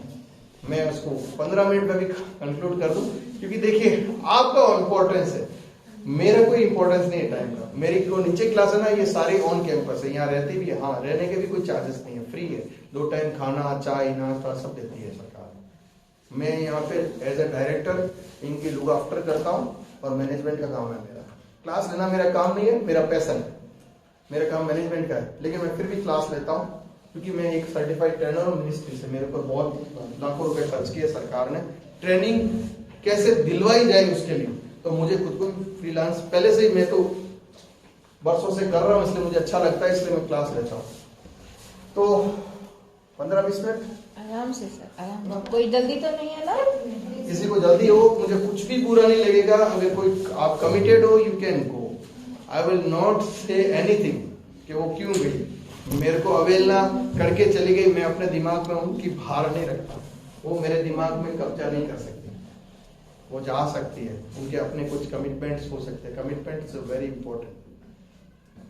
मैं उसको 15 मिनट में भी कंक्लूड कर दूं, क्योंकि देखिए आपका इंपॉर्टेंस है, मेरा कोई इंपॉर्टेंस नहीं है टाइम का। मेरी जो नीचे क्लास है ना, ये सारी ऑन कैंपस है, यहाँ रहती भी है। हाँ, रहने के भी कोई चार्जेस नहीं है, फ्री है। 2 टाइम खाना, चाय, नाश्ता सब देती है सरकार। मैं यहाँ पे एज ए डायरेक्टर इनकी लुक आफ्टर करता हूँ, और मैनेजमेंट का काम है मेरा। क्लास लेना मेरा काम नहीं है, मेरा पैशन है। मेरा काम मैनेजमेंट का है, लेकिन मैं फिर भी क्लास लेता हूँ, क्योंकि मैं एक सर्टिफाइड ट्रेनर हूँ। मिनिस्ट्री से मेरे ऊपर बहुत लाखों रुपए खर्च किए सरकार ने, ट्रेनिंग कैसे दिलवाई जाए उसके लिए। तो मुझे खुद को फ्रीलांस पहले से ही, मैं तो वर्षों से कर रहा हूँ, इसलिए मुझे अच्छा लगता है, इसलिए मैं क्लास लेता हूँ। तो 15-20 मिनट आराम से सर, आराम से। कोई जल्दी तो नहीं है ना? किसी को जल्दी हो, मुझे कुछ भी बुरा नहीं लगेगा। अगर कोई आप कमिटेड हो, you can go. I will not say anything कि वो क्यों गई, मेरे को अवेलना करके चली गई। मैं अपने दिमाग में उनकी भार नहीं रखता, वो मेरे दिमाग में कब्जा नहीं कर सकती। वो जा सकती है, उनके अपने कुछ कमिटमेंट्स हो सकते हैं। कमिटमेंट इज वेरी इंपॉर्टेंट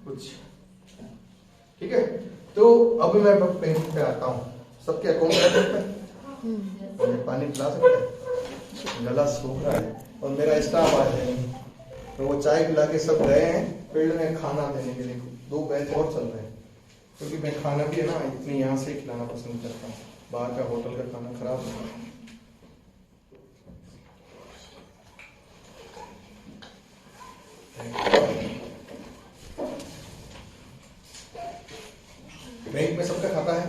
कुछ, ठीक है। तो अब मैं बैंकिंग पे आता हूँ। सबके अकाउंट पे पानी पिला सकते हैं, गला सूख रहा है, और मेरा स्टाफ आ जाएगा, तो वो चाय पिला के सब गए हैं फील्ड में खाना देने के लिए। 2 बैच और चल रहे हैं, क्योंकि मैं खाना भी है ना इतनी यहाँ से खिलाना पसंद करता हूँ, बाहर का होटल का खाना खराब होता है। बैंक में सबका खाता है?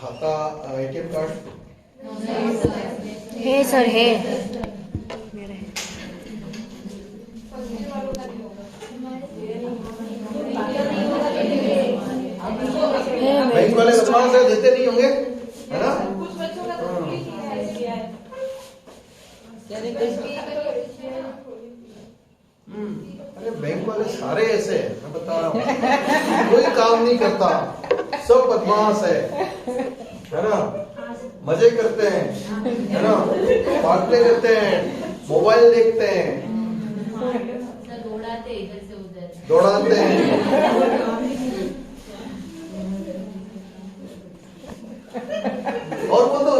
खाता ATM कार्ड है सर, है। बैंक वाले बदमाश है, देते नहीं होंगे, है ना? अरे बैंक वाले सारे ऐसे हैं, मैं बता रहा हूँ, कोई काम नहीं करता, सब बदमाश है ना? मजे करते हैं, है ना? बातें करते हैं, मोबाइल देखते हैं, दौड़ाते हैं। और बोल दो,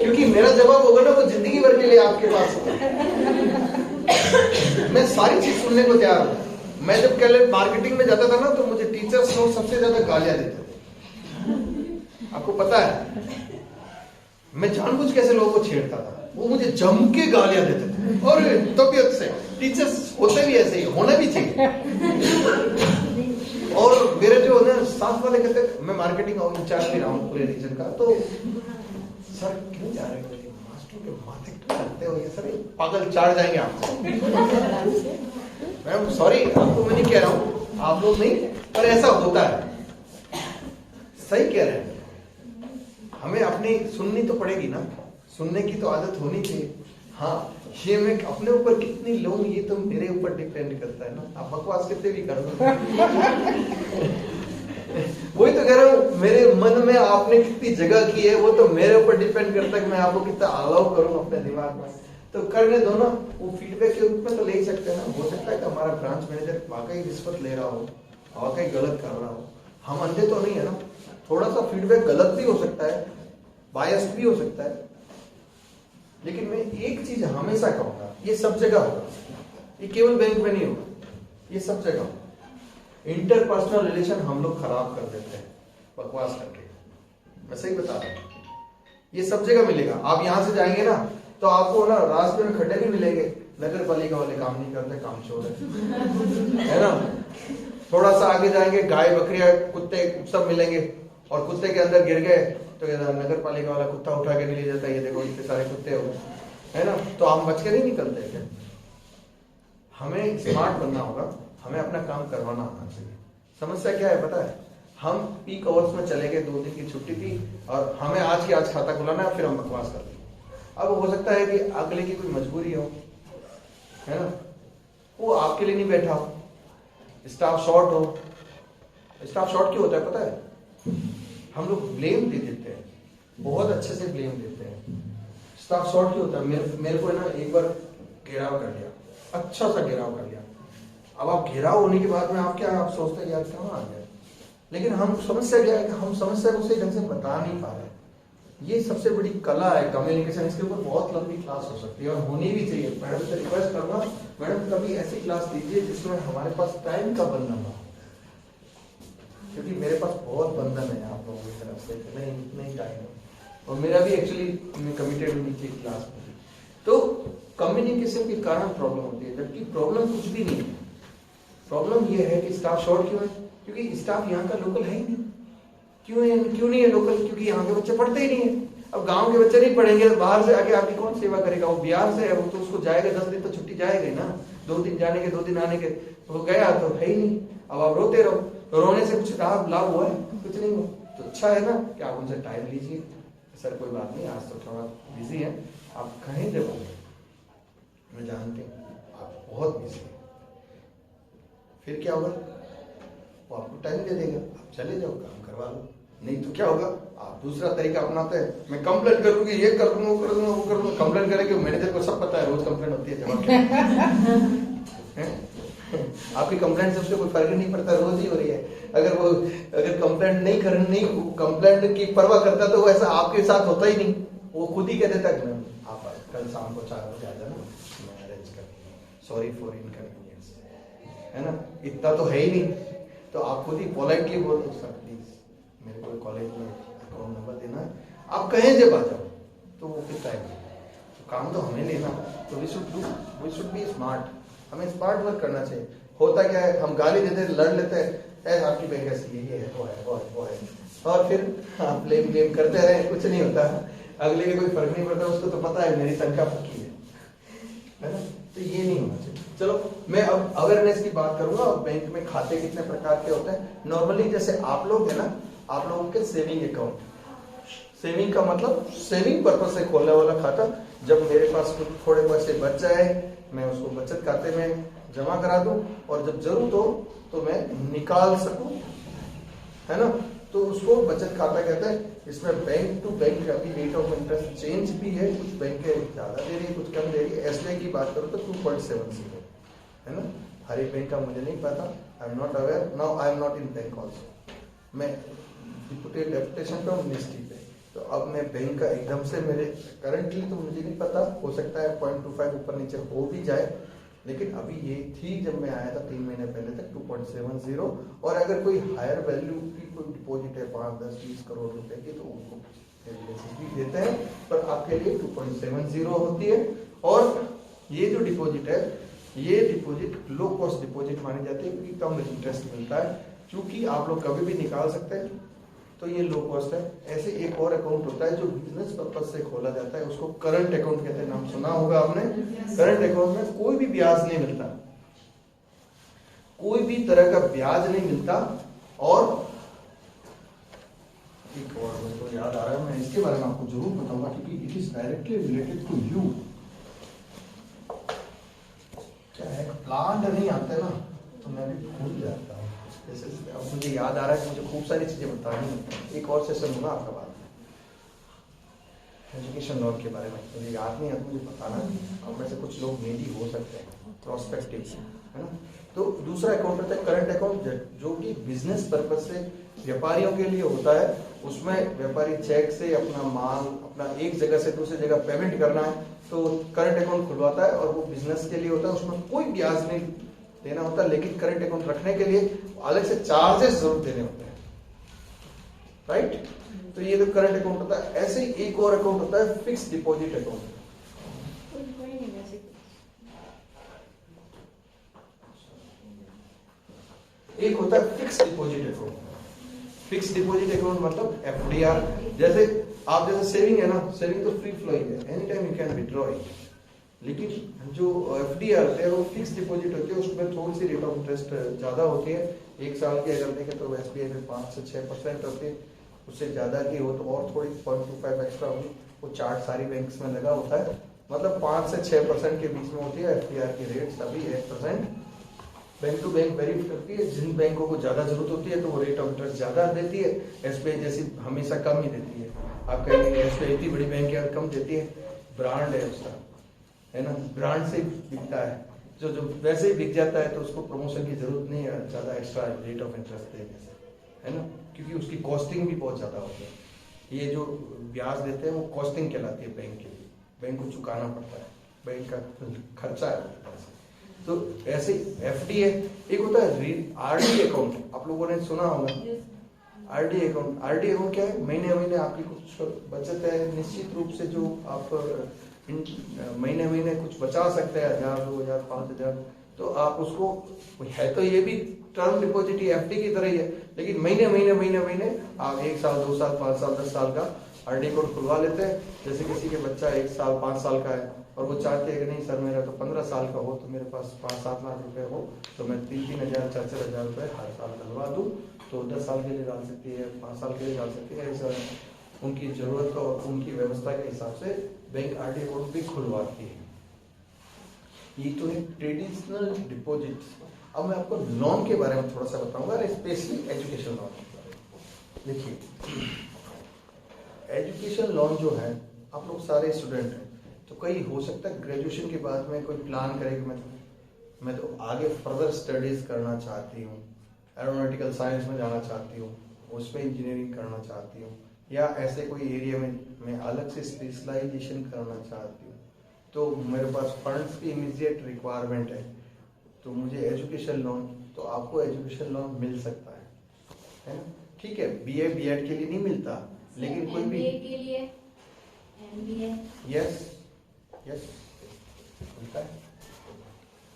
क्योंकि मेरा जवाब होगा ना वो जिंदगी भर के लिए आपके पास होगा। मैं सारी चीज सुनने को तैयार हूं। मैं जब पहले मार्केटिंग में जाता था ना, तो मुझे टीचर्स लोग सबसे ज्यादा गालियां देते थे। आपको पता है, मैं जानबूझ कैसे लोगों को छेड़ता था, वो मुझे जम के गालियां देते थे। और तबीयत से टीचर्स होते भी ऐसे ही, होना भी चाहिए। और मेरे जो ना साथ वाले कहते, मैं मार्केटिंग इंचार्ज भी रहा हूँ पूरे रीजन का, तो सर क्यों जा रहे हो मास्टर के माथे लगते हो, ये सर पागल चाट जाएंगे आपको। मैम सॉरी, आपको मैं नहीं कह रहा हूँ, आप लोग नहीं, पर ऐसा होता है। सही कह रहे हैं, हमें अपनी सुननी तो पड़ेगी ना, सुनने की तो आदत होनी चाहिए। हाँ, ये मैं अपने ऊपर कितनी लूं ये तो मेरे ऊपर डिपेंड करता है ना। आप बकवास कितने भी कर लो, वही तो कह रहा हूँ, मेरे मन में आपने कितनी जगह की है वो तो मेरे ऊपर डिपेंड करता है कि मैं आपको कितना अलाउ करूँ अपने दिमाग में। तो करने दो ना, वो फीडबैक के रूप में तो ले ही सकते हैं ना। हो सकता है कि हमारा ब्रांच मैनेजर वाकई रिश्वत ले रहा हो, वाकई गलत कर रहा हो, हम अंधे तो नहीं है ना। थोड़ा सा फीडबैक गलत भी हो सकता है, बायस्ड भी हो सकता है, लेकिन मैं एक चीज हमेशा कहूंगा, ये सब जगह होगा, ये केवल बैंक में नहीं होगा, ये सब जगह होगा। इंटरपर्सनल रिलेशन हम लोग खराब कर देते हैं बकवास करके, मैं सही बता रहा हूँ। ये सब जगह मिलेगा। आप यहां से जाएंगे ना, तो आपको ना रास्ते में खड्डे भी मिलेंगे, नगर पालिका वाले काम नहीं करते, काम चोर है ना। थोड़ा सा आगे जाएंगे, गाय बकरियां कुत्ते सब मिलेंगे, और कुत्ते के अंदर गिर गए तो नगर पालिका वाला कुत्ता उठा के नहीं ले जाता, ये देखो इतने सारे कुत्ते हो, है ना। तो आप बच के नहीं निकलते क्या? हमें स्मार्ट बनना होगा, हमें अपना काम करवाना आना चाहिए। समस्या क्या है पता है, हम पीक आवर्स में चले गए, 2 दिन की छुट्टी थी और हमें आज की आज खाता खुलाना है, फिर हम बकवास कर लेंगे। अब हो सकता है कि अगले की कोई मजबूरी हो, है ना, वो आपके लिए नहीं बैठा हो, स्टाफ शॉर्ट हो। स्टाफ शॉर्ट क्यों होता है पता है? हम लोग ब्लेम दे देते हैं, बहुत अच्छे से ब्लेम देते हैं। स्टाफ शॉर्ट क्यों होता है? मेरे को ना एक बार घेराव कर लिया, अच्छा सा घेराव कर लिया। अब आप घेराव होने के बाद में आप सोचते हैं यार कहाँ आ गया, लेकिन हम समस्या क्या है कि हम समस्या को सही ढंग से बता नहीं पा रहे। ये सबसे बड़ी कला है कम्युनिकेशन। इसके ऊपर बहुत लंबी क्लास हो सकती है और होनी भी चाहिए। मैडम से रिक्वेस्ट करूंगा, मैडम कभी ऐसी क्लास दीजिए जिसमें हमारे पास टाइम का बंधन हो, क्योंकि मेरे पास बहुत बंधन है आप लोगों की तरफ से, नहीं टाइम है, और मेरा भी एक्चुअली कमिटेड होनी चाहिए क्लास में। तो कम्युनिकेशन के कारण प्रॉब्लम होती है, जबकि प्रॉब्लम कुछ भी नहीं है। प्रॉब्लम ये है कि स्टाफ शॉर्ट क्यों है? क्योंकि स्टाफ यहाँ का लोकल है ही नहीं। क्यों नहीं है लोकल? क्योंकि यहाँ के बच्चे पढ़ते ही नहीं है। अब गांव के बच्चे नहीं पढ़ेंगे, बाहर से आके आपकी कौन सेवा करेगा? वो बिहार से है, वो तो उसको जाएगा 10 दिन तो छुट्टी जाएगी ना, 2 दिन जाने के 2 दिन आने के, वो गया तो है ही नहीं। अब आप रोते रहो, तो रोने से कुछ लाभ हुआ है? कुछ नहीं हुआ। तो अच्छा है ना कि आप उनसे टाइम लीजिए, सर कोई बात नहीं आज तो थोड़ा बिजी है, आप कहें जब मैं जानती हूँ आप बहुत बिजी हैं, फिर क्या होगा? वो आपको टाइम दे देगा, आप चले जाओ काम करवा लो। नहीं तो क्या होगा? आप दूसरा तरीका अपनाते हैं, मैं कंप्लेंट कर दूंगी, ये कर दूंगा, वो कर दूंगा, वो कर दूंगा। कंप्लेंट करेंगे, मैनेजर को सब पता है, रोज कंप्लेंट होती है, जवाब क्या आपकी कंप्लेंट से उसको कोई फर्क नहीं पड़ता, रोज ही हो रही है। अगर कंप्लेंट की परवाह करता तो वो ऐसा आपके साथ होता ही नहीं। वो खुद ही कह देता कि आप कल शाम को 4 बजे आ जाना, मैं अरेंज कर दूंगा, सॉरी फॉर इनकन्वीनियंस, है ना। इतना तो है ही नहीं, तो आप खुद ही पोलाइटली बोल दो, सर प्लीज मेरे को कॉलेज में अकाउंट नंबर देना है, आप कहें जब आ जाओ, तो वो फिर टाइम तो काम तो हमें लेना। तो वी शुड बी स्मार्ट, हमें स्मार्ट वर्क करना चाहिए। होता क्या है, हम गाली देते, लड़ लेते हैं, आपकी बैंक ऐसी है, ये है, वो है, और फिर आप ब्लेम ब्लेम करते रहे, कुछ नहीं होता, अगले के कोई फर्क नहीं पड़ता, उसको तो पता है मेरी तनख्वाह पक्की है ना। तो ये नहीं होना चाहिए। चलो मैं अब अवेयरनेस की बात करूंगा। और बैंक में खाते कितने प्रकार के होते हैं नॉर्मली, जैसे आप लोग है ना, आप लोगों के सेविंग अकाउंट, सेविंग का मतलब सेविंग पर्पज से खोलने वाला खाता। जब मेरे पास कुछ थोड़े पैसे बच जाए मैं उसको बचत खाते में जमा करा दूं, और जब जरूरत हो तो मैं निकाल सकूं, है ना, तो उसको बचत खाता कहते हैं। इसमें बैंक टू बैंक अभी रेट ऑफ इंटरेस्ट चेंज भी है, कुछ बैंकें ज्यादा दे रही है, कुछ कम दे रही है। एसबीआई की बात करो तो 2.70 है ना, हर एक बैंक का मुझे नहीं पता, I am not aware, now I am not in bank also, मैं डेपुटेशन पे हूँ मिनिस्ट्री पे, तो अब मैं बैंक का एकदम से मेरे करंटली तो मुझे नहीं पता, हो सकता है 0.25 ऊपर नीचे हो भी जाए, लेकिन अभी ये थी जब मैं आया था 3 महीने पहले तक 2.70। और अगर कोई हायर वैल्यू की कोई डिपॉजिट है 5, 10, 20 करोड़ रुपए की तो उनको भी देते हैं, पर आपके लिए 2.70 होती है। और ये जो डिपॉजिट है ये डिपॉजिट लो कॉस्ट डिपॉजिट मानी जाती है, क्योंकि कम इंटरेस्ट मिलता है, क्योंकि आप लोग कभी भी निकाल सकते हैं, तो ये लो कॉस्ट है। ऐसे एक और अकाउंट होता है जो बिजनेस पर्पज से खोला जाता है, उसको करंट अकाउंट कहते हैं, नाम सुना होगा आपने। करंट अकाउंट में कोई भी ब्याज नहीं मिलता, कोई भी तरह का ब्याज नहीं मिलता। और एक और मुझे याद आ रहा है, मैं इसके बारे में आपको जरूर बताऊंगा, क्योंकि it is directly related to you. क्या है, प्लांट नहीं आता है ना तो मैं भी भूल जाता हूँ। जैसे अब मुझे याद आ रहा है कि मुझे खूब सारी चीजें बतानी है, एक और सेशन होगा आपका बाद में एजुकेशन लोन के बारे में, मुझे याद नहीं है, मुझे बताना है। अब में से कुछ लोग मे भी हो सकते हैं प्रोस्पेक्टिव, है ना। तो दूसरा अकाउंट होता है करंट अकाउंट, जो कि बिजनेस पर्पज से व्यापारियों के लिए होता है। उसमें व्यापारी चेक से अपना माल अपना एक जगह से दूसरी जगह पेमेंट करना है, तो करंट अकाउंट खुलवाता है, और वो बिजनेस के लिए होता है, उसमें कोई ब्याज नहीं देना होता, लेकिन करंट अकाउंट रखने के लिए अलग से चार्जेस जरूर देने होते हैं, राइट। तो ये तो करंट अकाउंट होता है। ऐसे ही एक और अकाउंट होता है फिक्स डिपॉजिट अकाउंट। एक होता है fix deposit account. Fix deposit account मतलब एफडीआर, जैसे आप जैसे सेविंग है ना, सेविंग तो फ्री फ्लोइंग है, any time you can withdraw it. लेकिन जो एफडीआर होते हैं वो फिक्स डिपॉजिट होती है, उसमें थोड़ी सी रेट ऑफ इंटरेस्ट ज्यादा होती है। एक साल की अगर देखें तो एसबीआई में 5 से 6% होती है, उससे ज्यादा की हो तो और थोड़ी 0.25 एक्स्ट्रा होगी। वो चार्ट सारी बैंक्स में लगा होता है, मतलब 5 से 6% के बीच में होती है एफडीआर की रेट, सभी 1%। बैंक टू बैंक वेरी करती है, जिन बैंकों को ज्यादा जरूरत होती है तो वो रेट ऑफ इंटरेस्ट ज्यादा देती है, एसबीआई जैसी हमेशा कम ही देती है। आप कहेंगे एसबीआई इतनी बड़ी बैंक है कम देती है, ब्रांड है उसका, है ना, ब्रांड से बिकता है, जो वैसे ही बिक जाता है तो उसको प्रमोशन की जरूरत नहीं है ज्यादा एक्स्ट्रा रेट ऑफ इंटरेस्ट देने से, है ना, क्योंकि उसकी कॉस्टिंग भी बहुत ज्यादा होती है। ये जो ब्याज देते हैं वो कॉस्टिंग कहलाती है बैंक के लिए, बैंक को चुकाना पड़ता है, बैंक का खर्चा है। तो ऐसे एफडी है। एक होता है आरडी अकाउंट, आप लोगों ने सुना होगा आरडी अकाउंट। आरडी अकाउंट क्या है, महीने महीने आपकी कुछ बचत है, निश्चित रूप से जो आप महीने महीने कुछ बचा सकते हैं, 1000, 2000, 5000, तो आप उसको, है तो ये भी टर्म डिपॉजिट एफडी की तरह ही है, लेकिन महीने महीने महीने महीने आप 1 साल 2 साल 5 साल 10 साल का आरडी अकाउंट खुलवा लेते हैं। जैसे किसी के बच्चा 1 साल 5 साल का है और वो चाहते हैं कि नहीं सर मेरा तो 15 साल का हो, तो मेरे पास 5-7 लाख रुपए हो, तो मैं 3-3 हजार 4-4 हजार रुपए हर साल डलवा दूं, तो 10 साल के लिए डाल सकती है, 5 साल के लिए डाल सकती है। ऐसा उनकी जरूरत और उनकी व्यवस्था के हिसाब से बैंक आरडी अकाउंट भी खुलवाती है। ये तो है ट्रेडिशनल डिपॉजिट। अब मैं आपको लोन के बारे में थोड़ा सा बताऊंगा, स्पेशली एजुकेशन लोन के बारे में। देखिए एजुकेशन लोन जो है, आप लोग सारे स्टूडेंट हैं, तो कई हो सकता है ग्रेजुएशन के बाद में कोई प्लान करे कि मैं तो आगे फर्दर स्टडीज करना चाहती हूँ, एरोनॉटिकल साइंस में जाना चाहती हूँ, उसमें इंजीनियरिंग करना चाहती हूँ, या ऐसे कोई एरिया में मैं अलग से स्पेशलाइजेशन करना चाहती हूँ, तो मेरे पास फंड्स की इमीडिएट रिक्वायरमेंट है, तो मुझे एजुकेशन लोन, तो आपको एजुकेशन लोन मिल सकता है ना। ठीक है, बीए बीएड के लिए नहीं मिलता, लेकिन कोई भी के लिए एमबीए यस मिलता है,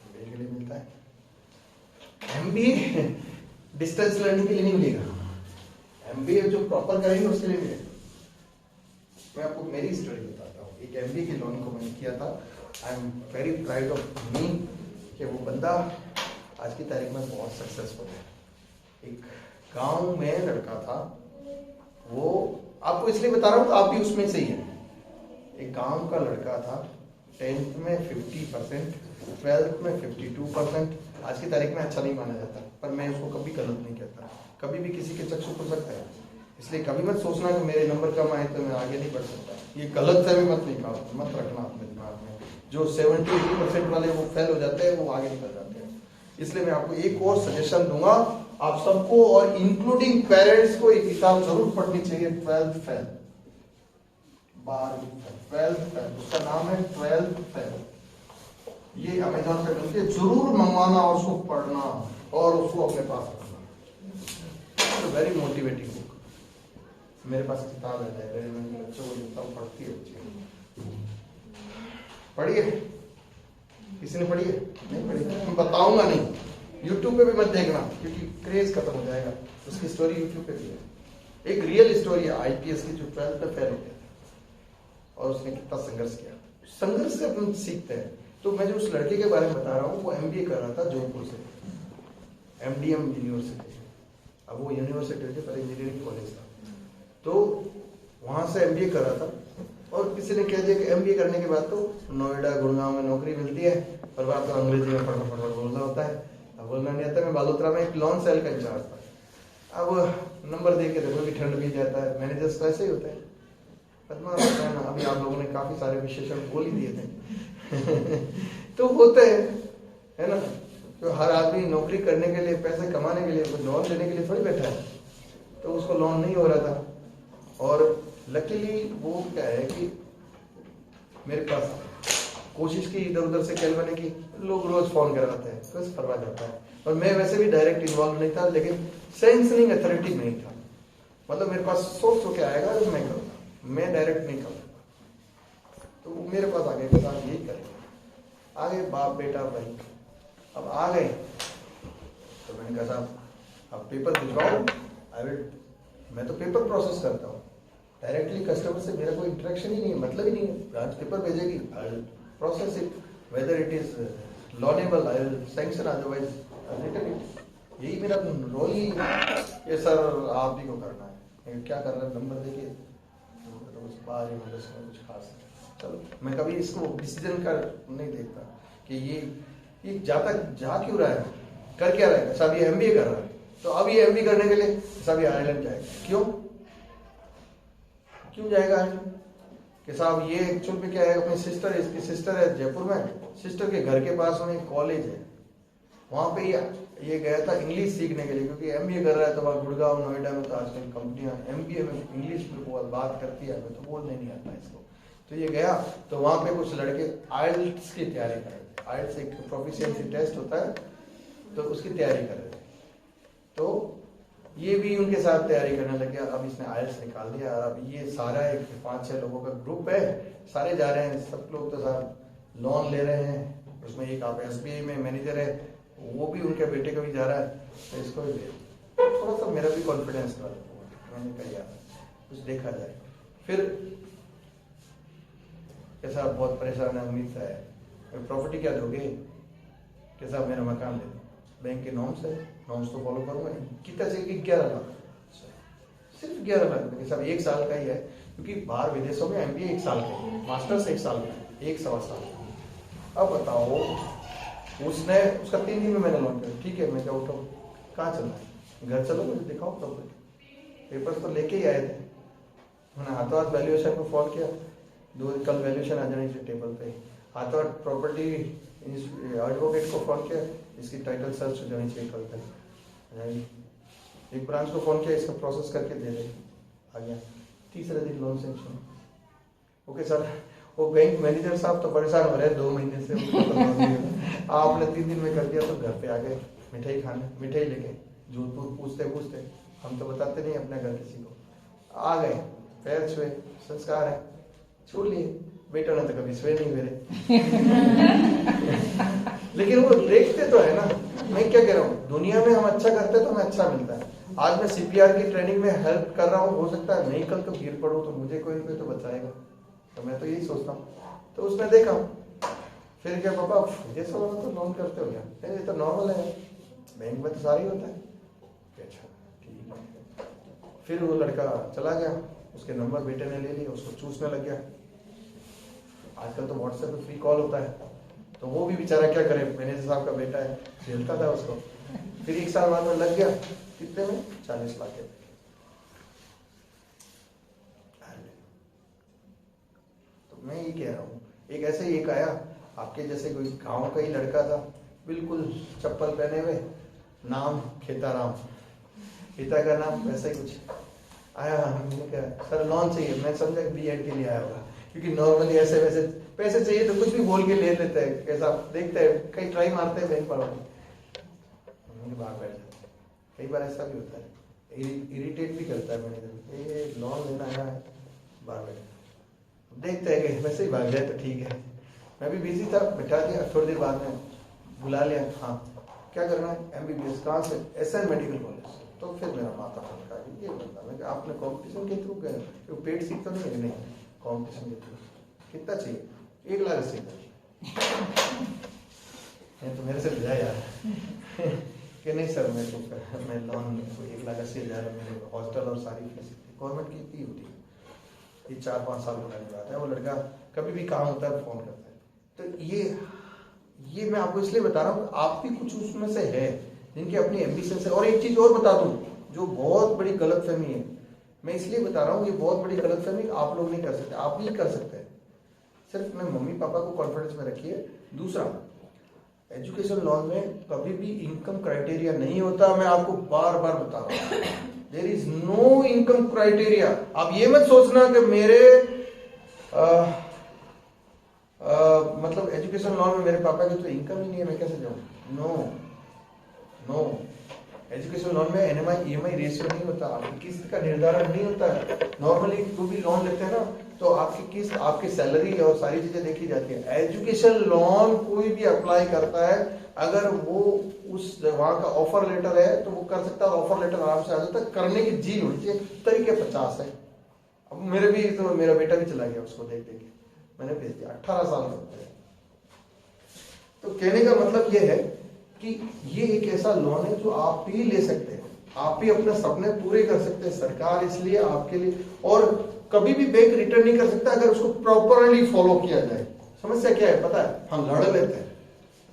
एमबीए के लिए मिलता है। एमबीए डिस्टेंस लर्निंग के लिए नहीं मिलेगा, एमबीए जो प्रॉपर करेंगे उसके लिए भी मैं आपको मेरी स्टोरी बताता हूँ। एक एमबीए की लोन को मैंने किया था। I am very proud of me कि वो बंदा आज की तारीख में बहुत सक्सेसफुल है। एक गांव में लड़का था, वो आपको इसलिए बता रहा हूँ तो आप भी उसमें से ही है। एक गांव का लड़का था, 10th में 50%, 12th में 52%। आज की तारीख में अच्छा नहीं माना जाता, पर मैं उसको कभी गलत नहीं कहता। कभी भी किसी के चक्षु खुल सकता है, इसलिए कभी मत सोचना कि मेरे नंबर कम आए तो मैं आगे नहीं बढ़ सकता। ये गलत फहमी मत रखना अपने दिमाग में। जो 70-80% वाले वो फेल हो जाते हैं, वो आगे निकल जाते हैं। इसलिए मैं आपको एक और सजेशन दूंगा आप सबको, और इंक्लूडिंग पेरेंट्स को, एक किताब जरूर पढ़नी चाहिए, 12th फेल, 12th फेल, उसका नाम है 12th फेल। ये अमेजोन पे मिलती है, जरूर मंगवाना और उसको पढ़ना और उसको अपने पास रखना। Very motivating book. मेरे पास किताब है लाइब्रेरी में, बच्चों को देता हूँ, पढ़ती है बच्चे। पढ़िए, किसी ने पढ़ी है? नहीं पढ़ी, मैं बताऊंगा नहीं। यूट्यूब पे भी मत देखना क्योंकि क्रेज खत्म हो जाएगा। उसकी स्टोरी यूट्यूब पे भी है, एक रियल स्टोरी है आईपीएस की, जो 12th में फेल हो गया था और उसने कितना संघर्ष किया। संघर्ष से अपन सीखते हैं। तो मैं जो उस लड़के के बारे में बता रहा हूँ, वो एमबीए कर रहा था जोधपुर से, एमडीएम यूनिवर्सिटी। अब वो यूनिवर्सिटी पर इंजीनियरिंग कॉलेज था, तो वहां से एमबीए कर रहा था। और किसी ने कह दिया कि एमबीए करने के बाद तो नोएडा गुड़गांव में नौकरी मिलती है, पर वहां तो अंग्रेजी में फटाफट बोलना होता है। अब बोलना नहीं आता। मैं बालोतरा में एक लॉन सेल का इंचार्ज था। अब नंबर दे के देखो कि ठंड भी जाता है, मैनेजर्स तो ऐसे ही होते हैं, बदमाश होता है ना। अभी आप लोगों ने काफी सारे विशेषण बोल ही दिए थे तो होते हैं, है ना। तो हर आदमी नौकरी करने के लिए, पैसे कमाने के लिए, लोन लेने के लिए थोड़ी बैठा है। तो उसको लोन नहीं हो रहा था, और लकीली वो क्या है कि मेरे पास कोशिश की इधर उधर से कैल बने की, लोग रोज फोन करवाते हैं, बस परवाह जाता है। और मैं वैसे भी डायरेक्ट इन्वॉल्व नहीं था, लेकिन सेंसनिंग अथॉरिटी नहीं था। मतलब मेरे पास सोच हो के आएगा तो मैं करूँगा, मैं डायरेक्ट नहीं करूँगा। तो वो मेरे पास आ गए, बता यही करेंगे। आगे बाप बेटा भाई, अब आ गए तो मैंने कहा साहब अब पेपर भिजवाओ। मैं तो पेपर प्रोसेस करता हूँ, डायरेक्टली कस्टमर से मेरा कोई इंटरेक्शन ही नहीं है, मतलब ही नहीं है। ब्रांच पेपर भेजेगी, I will process it, whether it is loanable I will sanction, otherwise return it. यही मेरा रोल ही ये सर आप ही को करना है। क्या कर रहे हैं, नंबर देखिए, बाहर ही मतलब कुछ खास है। चलो, मैं कभी इसको डिसीजन का नहीं देखता कि ये जा क्यों रहा है, कर क्या रहा है। साहब ये एमबीए कर रहा है, तो अब ये एमबीए करने के लिए साहब ये आयरलैंड जाएगा। क्यों जाएगा आयरलैंड? कि साहब ये एक्चुअल में क्या है, अपनी सिस्टर, इसकी सिस्टर है जयपुर में, सिस्टर के घर के पास में एक कॉलेज है, वहां पे ये गया था इंग्लिश सीखने के लिए, क्योंकि एमबीए कर रहा है। तो वहाँ गुड़गांव नोएडा में तो आजकल कंपनियां एमबीए में इंग्लिश में बात करती है, हमें तो बोलने नहीं आता इसको। तो ये गया तो वहां पे कुछ लड़के आइल्स की तैयारी कर रहे थे। आइल्स एक प्रोफिशिएंसी टेस्ट होता है, तो उसकी तैयारी कर रहे थे। तो ये भी उनके साथ तैयारी करने लग गया। अब इसने आइल्स निकाल दिया, अब ये सारा एक 5-6 लोगों का ग्रुप है, सारे जा रहे हैं। सब लोग तो साहब लोन ले रहे हैं, उसमें एक आप एसबीआई में मैनेजर है, वो भी उनके बेटे का भी जा रहा है, तो इसको भी दे। थोड़ा सा मेरा भी कॉन्फिडेंस था, मैंने कहा यार कुछ देखा जाए। फिर कैसा बहुत परेशान है, उम्मीद है प्रॉपर्टी क्या दोगे, कैसा मेरा मकान दे दो, बैंक के नॉर्म्स है, नॉर्म्स तो फॉलो करूंगा। कितना चाहिए? 11 लाख, सिर्फ 11 लाख के साथ 1 साल का ही है, क्योंकि बाहर विदेशों में एमबीए 1 साल का है, मास्टर्स 1 साल का है, 1 सवा साल। अब बताओ, उसने उसका 3 दिन में मैंने लोन किया। ठीक है, मैं क्या उठाऊ, कहाँ चलना है, घर चलो मुझे दिखाओ प्रॉपर्टी। पेपर तो लेके ही आए थे, मैंने हाथों हाथ वैल्यूएशन को फॉल किया। कल वैल्यूएशन आ जानी चाहिए टेबल पे, हाथों हाथ प्रॉपर्टी एडवोकेट को फोन किया, इसकी टाइटल सर्च हो जानी चाहिए कल तक। एक ब्रांच को फोन किया, इसका प्रोसेस करके दे दे, आ गया। तीसरे दिन लोन सेंक्शन। ओके सर, वो बैंक मैनेजर साहब तो परेशान हो रहे हैं 2 महीने से, आपने 3 दिन में कर दिया। तो घर पे आ गए मिठाई खाने, मिठाई लेके जोधपुर पूछते हम तो बताते नहीं अपने घर किसी को। आ गए, पैर छुए, संस्कार है, छू लिए। बेटा ने तो कभी छुए नहीं मेरे लेकिन वो देखते तो है ना। मैं क्या कह रहा हूँ, दुनिया में हम अच्छा करते तो हमें अच्छा मिलता है। आज मैं सीपीआर की ट्रेनिंग में हेल्प कर रहा हूँ, हो सकता है नहीं कल को गिर पड़ूँ तो मुझे कोई कोई तो बचाएगा, तो मैं तो यही सोचता हूँ। तो उसने देखा, फिर क्या पापा ये सब तो लोन करते हो क्या, ये तो नॉर्मल है, बैंक में तो सारा ही होता है। अच्छा ठीक है। फिर वो लड़का चला गया, उसके नंबर बेटे ने ले लिया, उसको चूसने लग गया। आजकल तो व्हाट्सएप पे फ्री कॉल होता है, तो वो भी बेचारा क्या करे, मैनेजर साहब का बेटा है, झेलता था उसको। फिर 1 साल बाद में लग गया, कितने में 40 लाख के। तो मैं ये कह रहा हूँ, एक ऐसे ही एक आया आपके जैसे कोई गांव का ही लड़का था, बिल्कुल चप्पल पहने हुए, नाम खेताराम, पिता का नाम वैसा ही कुछ। आया, मैंने कहा सर लोन चाहिए, मैं समझा बीएड के लिए आया होगा, क्योंकि नॉर्मली ऐसे वैसे पैसे चाहिए तो कुछ भी बोल के ले लेते हैं, कैसा देखते हैं, कई ट्राई मारते हैं बैंक वालों में, बाहर बैठ जाते। कई बार ऐसा भी होता है, इरिटेट भी करता है मैनेजर, ये लोन लेना आया है, बाहर बैठ देखते हैं कि वैसे ही भाग जाए तो ठीक है। मैं भी बिजी था, बैठा दिया, थोड़ी देर बाद में बुला लिया, हाँ क्या करना है, एमबीबीएस कहाँ से, एसएन मेडिकल कॉलेज। तो फिर मेरा माथा फटका, ये बंदा, मैं आपने कंपटीशन के थ्रू गए, वो पेड सीट तो नहीं है, नहीं कंपटीशन के थ्रू, कितना चाहिए, 1 लाख से तो मेरे से भेजा यार कि नहीं सर मैं लोन 1,80,000 मेरे हॉस्टल और सारी फीस गवर्नमेंट की इतनी होती है, ये 4-5 साल पुरानी बात है। वो लड़का कभी भी काम होता है फोन करता है। तो ये मैं आपको इसलिए बता रहा हूँ, आप भी कुछ उसमें से है जिनकी अपनी एम्बिशन है। और एक चीज और बता दूं जो बहुत बड़ी गलतफहमी है, मैं इसलिए बता रहा हूँ, ये बहुत बड़ी गलतफहमी आप लोग नहीं कर सकते, आप भी कर सकते हैं। सिर्फ मैं मम्मी पापा को कॉन्फिडेंस में रखिए। दूसरा, एजुकेशन लोन में कभी भी इनकम क्राइटेरिया नहीं होता, मैं आपको बार बार बता रहा हूँ, there is no income criteria. आप ये मत सोचना कि मेरे मतलब एजुकेशन लोन में मेरे पापा की तो इनकम ही नहीं है, मैं कैसे जाऊँ। नो, एजुकेशन लोन में एनएमआई ईएमआई रेशियो नहीं होता, आपकी किस्त का निर्धारण नहीं होता है। नॉर्मली जो भी लोन लेते हैं ना, तो आपकी किस्त, आपकी सैलरी और सारी चीजें देखी जाती है। एजुकेशन लोन कोई भी अप्लाई करता है, अगर वो उस वहां का ऑफर लेटर है तो वो कर सकता है, ऑफर लेटर आराम से आ जाता है, करने की जील होती है, तरीके 50 है। अब मेरे भी तो मेरा बेटा भी चला गया, उसको देख देख के मैंने भेज दिया, 18 साल का। तो कहने का मतलब ये है कि ये एक ऐसा लोन है जो आप भी ले सकते हैं, आप भी अपने सपने पूरे कर सकते हैं। सरकार इसलिए आपके लिए, और कभी भी बैंक रिटर्न नहीं कर सकता अगर उसको प्रॉपरली फॉलो किया जाए। समस्या क्या है पता है, हम लड़ लेते हैं।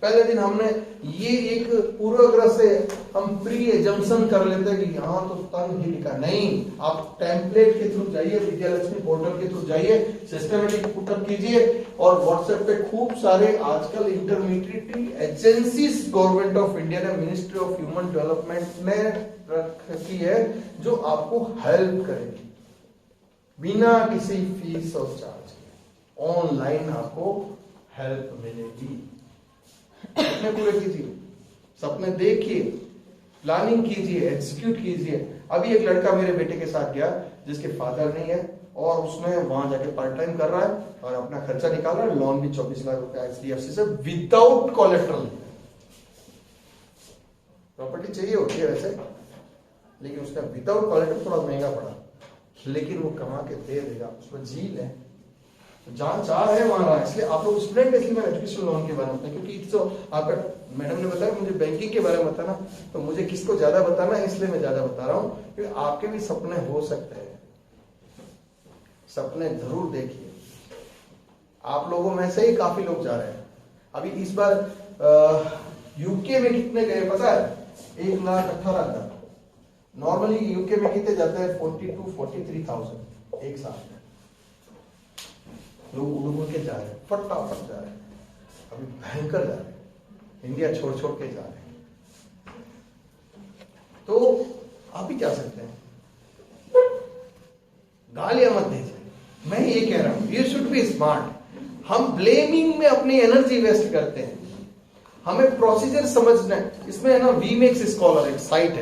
पहले दिन हमने ये एक पूर्वाग्रह से हम प्री एजम्पशन कर लेते हैं कि यहाँ तो तंग ही लिखा, नहीं, आप टेम्पलेट के थ्रू जाइए, विद्यालक्ष्मी पोर्टल के थ्रू जाइए, सिस्टमेटिक पुटअप कीजिए, और व्हाट्सएप पे खूब सारे आजकल intermediary agencies government of India ने, मिनिस्ट्री ऑफ ह्यूमन डेवलपमेंट ने रखी है, जो आपको हेल्प करेगी बिना किसी फीस और चार्ज के। ऑनलाइन आपको हेल्प मिलेगी। सपने पूरे कीजिए, सपने देखिए, प्लानिंग कीजिए, एग्जीक्यूट कीजिए। अभी एक लड़का मेरे बेटे के साथ गया जिसके फादर नहीं है, और उसने वहां जाके पार्ट टाइम कर रहा है और अपना खर्चा निकाल रहा है। लोन भी 24 लाख रुपया एचडीएफसी से विदाउट कोलेटरल। प्रॉपर्टी चाहिए होती है वैसे, लेकिन उसका विदाउट कोलेटरल थोड़ा महंगा पड़ा, लेकिन वो कमा के दे देगा, उसमें झील है, जहां चाह है वहां रहा। इसलिए आप लोग स्टूडेंट, इसलिए मैं एजुकेशन लोन के बारे में, क्योंकि तो आपका मैडम ने बताया मुझे बैंकिंग के बारे में बताना, तो मुझे किसको ज्यादा बताना है, इसलिए मैं ज्यादा बता रहा हूं, क्योंकि आपके भी सपने हो सकते हैं। सपने जरूर देखिए। आप लोगों में से ही काफी लोग जा रहे हैं। अभी इस बार यूके में कितने गए पता है, 1,18,000। नॉर्मली यूके में कितने जाते हैं, 42-43,000 एक साल में। लोग उड़ के जा रहे हैं, फटाफट जा रहे हैं, अभी भयंकर जा रहे हैं, इंडिया छोड़ छोड़ के जा रहे हैं। तो आप भी जा सकते हैं, गालियां मत दीजिए। मैं ये कह रहा हूं, यू शुड बी स्मार्ट। हम ब्लेमिंग में अपनी एनर्जी वेस्ट करते हैं, हमें प्रोसीजर समझना है। इसमें है ना, वीमेक्स स्कॉलर एक साइट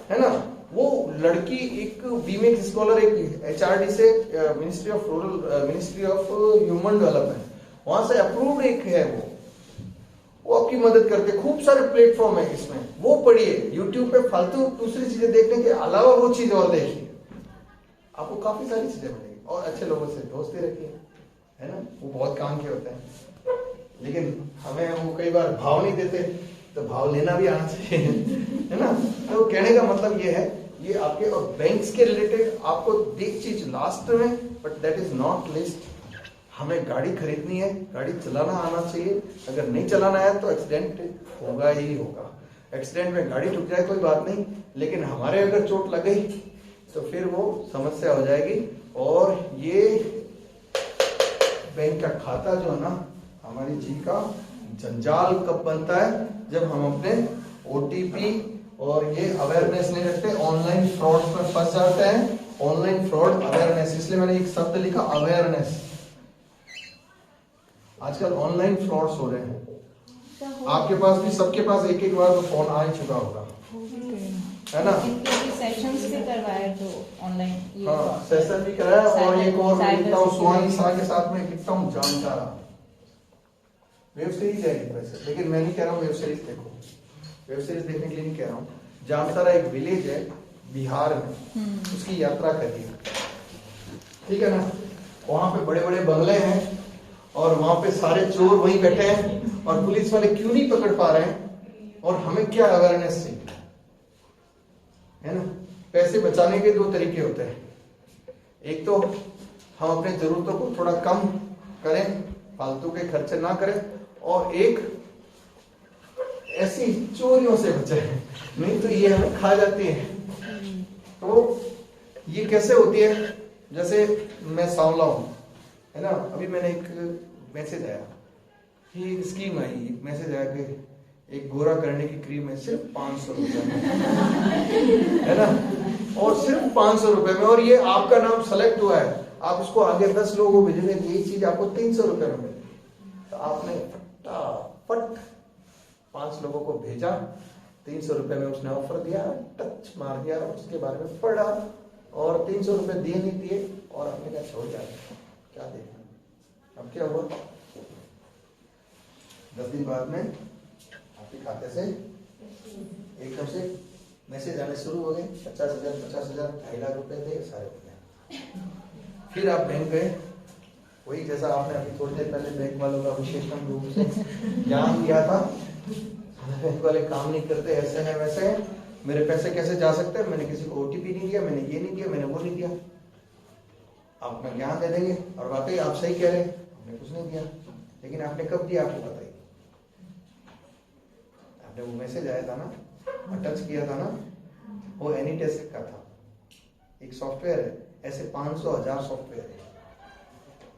है ना, वो लड़की एक वीमेक्स स्कॉलर, एक एचआरडी से, मिनिस्ट्री ऑफ ह्यूमन डेवलपमेंट, वहां से अप्रूव्ड एक है वो आपकी मदद करते हैं। खूब सारे प्लेटफॉर्म है इसमें, वो पढ़िए। यूट्यूब पे फालतू दूसरी चीजें देखने के अलावा वो चीज और देखिए, आपको काफी सारी चीजें मिलेगी। और अच्छे लोगों से दोस्ती रखिए, है ना, वो बहुत काम के होते हैं। लेकिन हमें वो कई बार भाव नहीं देते, तो भाव लेना भी आना चाहिए, है ना। तो कहने का मतलब ये है, ये आपके और बैंक्स के रिलेटेड आपको एक चीज लास्ट में, but that is not list, हमें गाड़ी खरीदनी है, गाड़ी चलाना आना चाहिए। अगर नहीं चलाना है तो एक्सीडेंट होगा ही होगा। एक्सीडेंट में गाड़ी ठुक जाए कोई बात नहीं, लेकिन हमारे अगर चोट लग गई तो फिर वो समस्या हो जाएगी। और ये बैंक का खाता जो है ना, हमारी जी का जंजाल कब बनता है, जब हम अपने ओटीपी और ये अवेयरनेस नहीं रखते, ऑनलाइन फ्रॉड में फंस जाते हैं। ऑनलाइन फ्रॉड अवेयरनेस, इसलिए मैंने एक शब्द लिखा अवेयरनेस। आजकल ऑनलाइन फ्रॉड्स हो रहे हैं, आपके पास भी, सबके पास एक एक बार तो फोन आ ही चुका होगा, है ना। सेशंस भी करवाए तो ऑनलाइन, हाँ, सेशन भी कराया। और एक और लिखता हूँ, सुहानी शाह के साथ में लिखता हूँ जानकारा। वेब सीरीज है वैसे, लेकिन मैं नहीं कह रहा हूँ वेब सीरीज देखो, वेब सीरीज देखने के लिए नहीं कह रहा हूँ। जामतारा एक विलेज है बिहार में, उसकी यात्रा करिए, ठीक है ना। वहां पे बड़े बड़े बंगले हैं और वहां पे सारे चोर वहीं बैठे हैं, और पुलिस वाले क्यों नहीं पकड़ पा रहे हैं, और हमें क्या अवेयरनेस चाहिए, है ना। पैसे बचाने के दो तरीके होते हैं, एक तो हम अपने जरूरतों को थोड़ा कम करें, फालतू के खर्चे ना करें, और एक ऐसी चोरियों से बचें, नहीं तो ये हमें खा जाती है। तो ये कैसे होती है, जैसे मैं सांवला हूं, है ना। अभी मैंने एक मैसेज आया, ये एक स्कीम आई, मैसेज आया कि एक गोरा करने की क्रीम है सिर्फ 500 रुपए में, है ना, और सिर्फ 500 रुपए में, और ये आपका नाम सेलेक्ट हुआ है, आप इसको आगे 10 लोगों को भेजेंगे, यही चीज आपको 300 रुपए में मिलेगी। तो आपने फटाफट 5 लोगों को भेजा, 300 रुपए में उसने ऑफर दिया, टच मार दिया, उसके बारे में पढ़ा, और 300 रुपए दिए नहीं दिए, और आपने क्या छोड़ दिया, क्या देखना। अब क्या हुआ, 10 दिन बाद में आपके खाते से एकदम से मैसेज आने शुरू हो गए, 50,000, 2.5 लाख रुपए थे, सारे हो गए। फिर आप बैंक गए, वही जैसा आपने अभी थोड़ी देर पहले बैंक वालों का विशेषण रूप से ज्ञान दिया था, बैंक वाले काम नहीं करते, ऐसे है वैसे है, मेरे पैसे कैसे जा सकते हैं, मैंने किसी को ओटीपी नहीं दिया, मैंने ये नहीं दिया, मैंने वो नहीं दिया। आप अपना ज्ञान दे देंगे, और वाकई आप सही कह रहे हैं, आपने कुछ नहीं दिया, लेकिन आपने कब दिया आपको बताइए। आपने वो मैसेज आया था ना, टच किया था ना, वो एनीटेस्ट का था, एक सॉफ्टवेयर है, ऐसे 500,000 सॉफ्टवेयर है।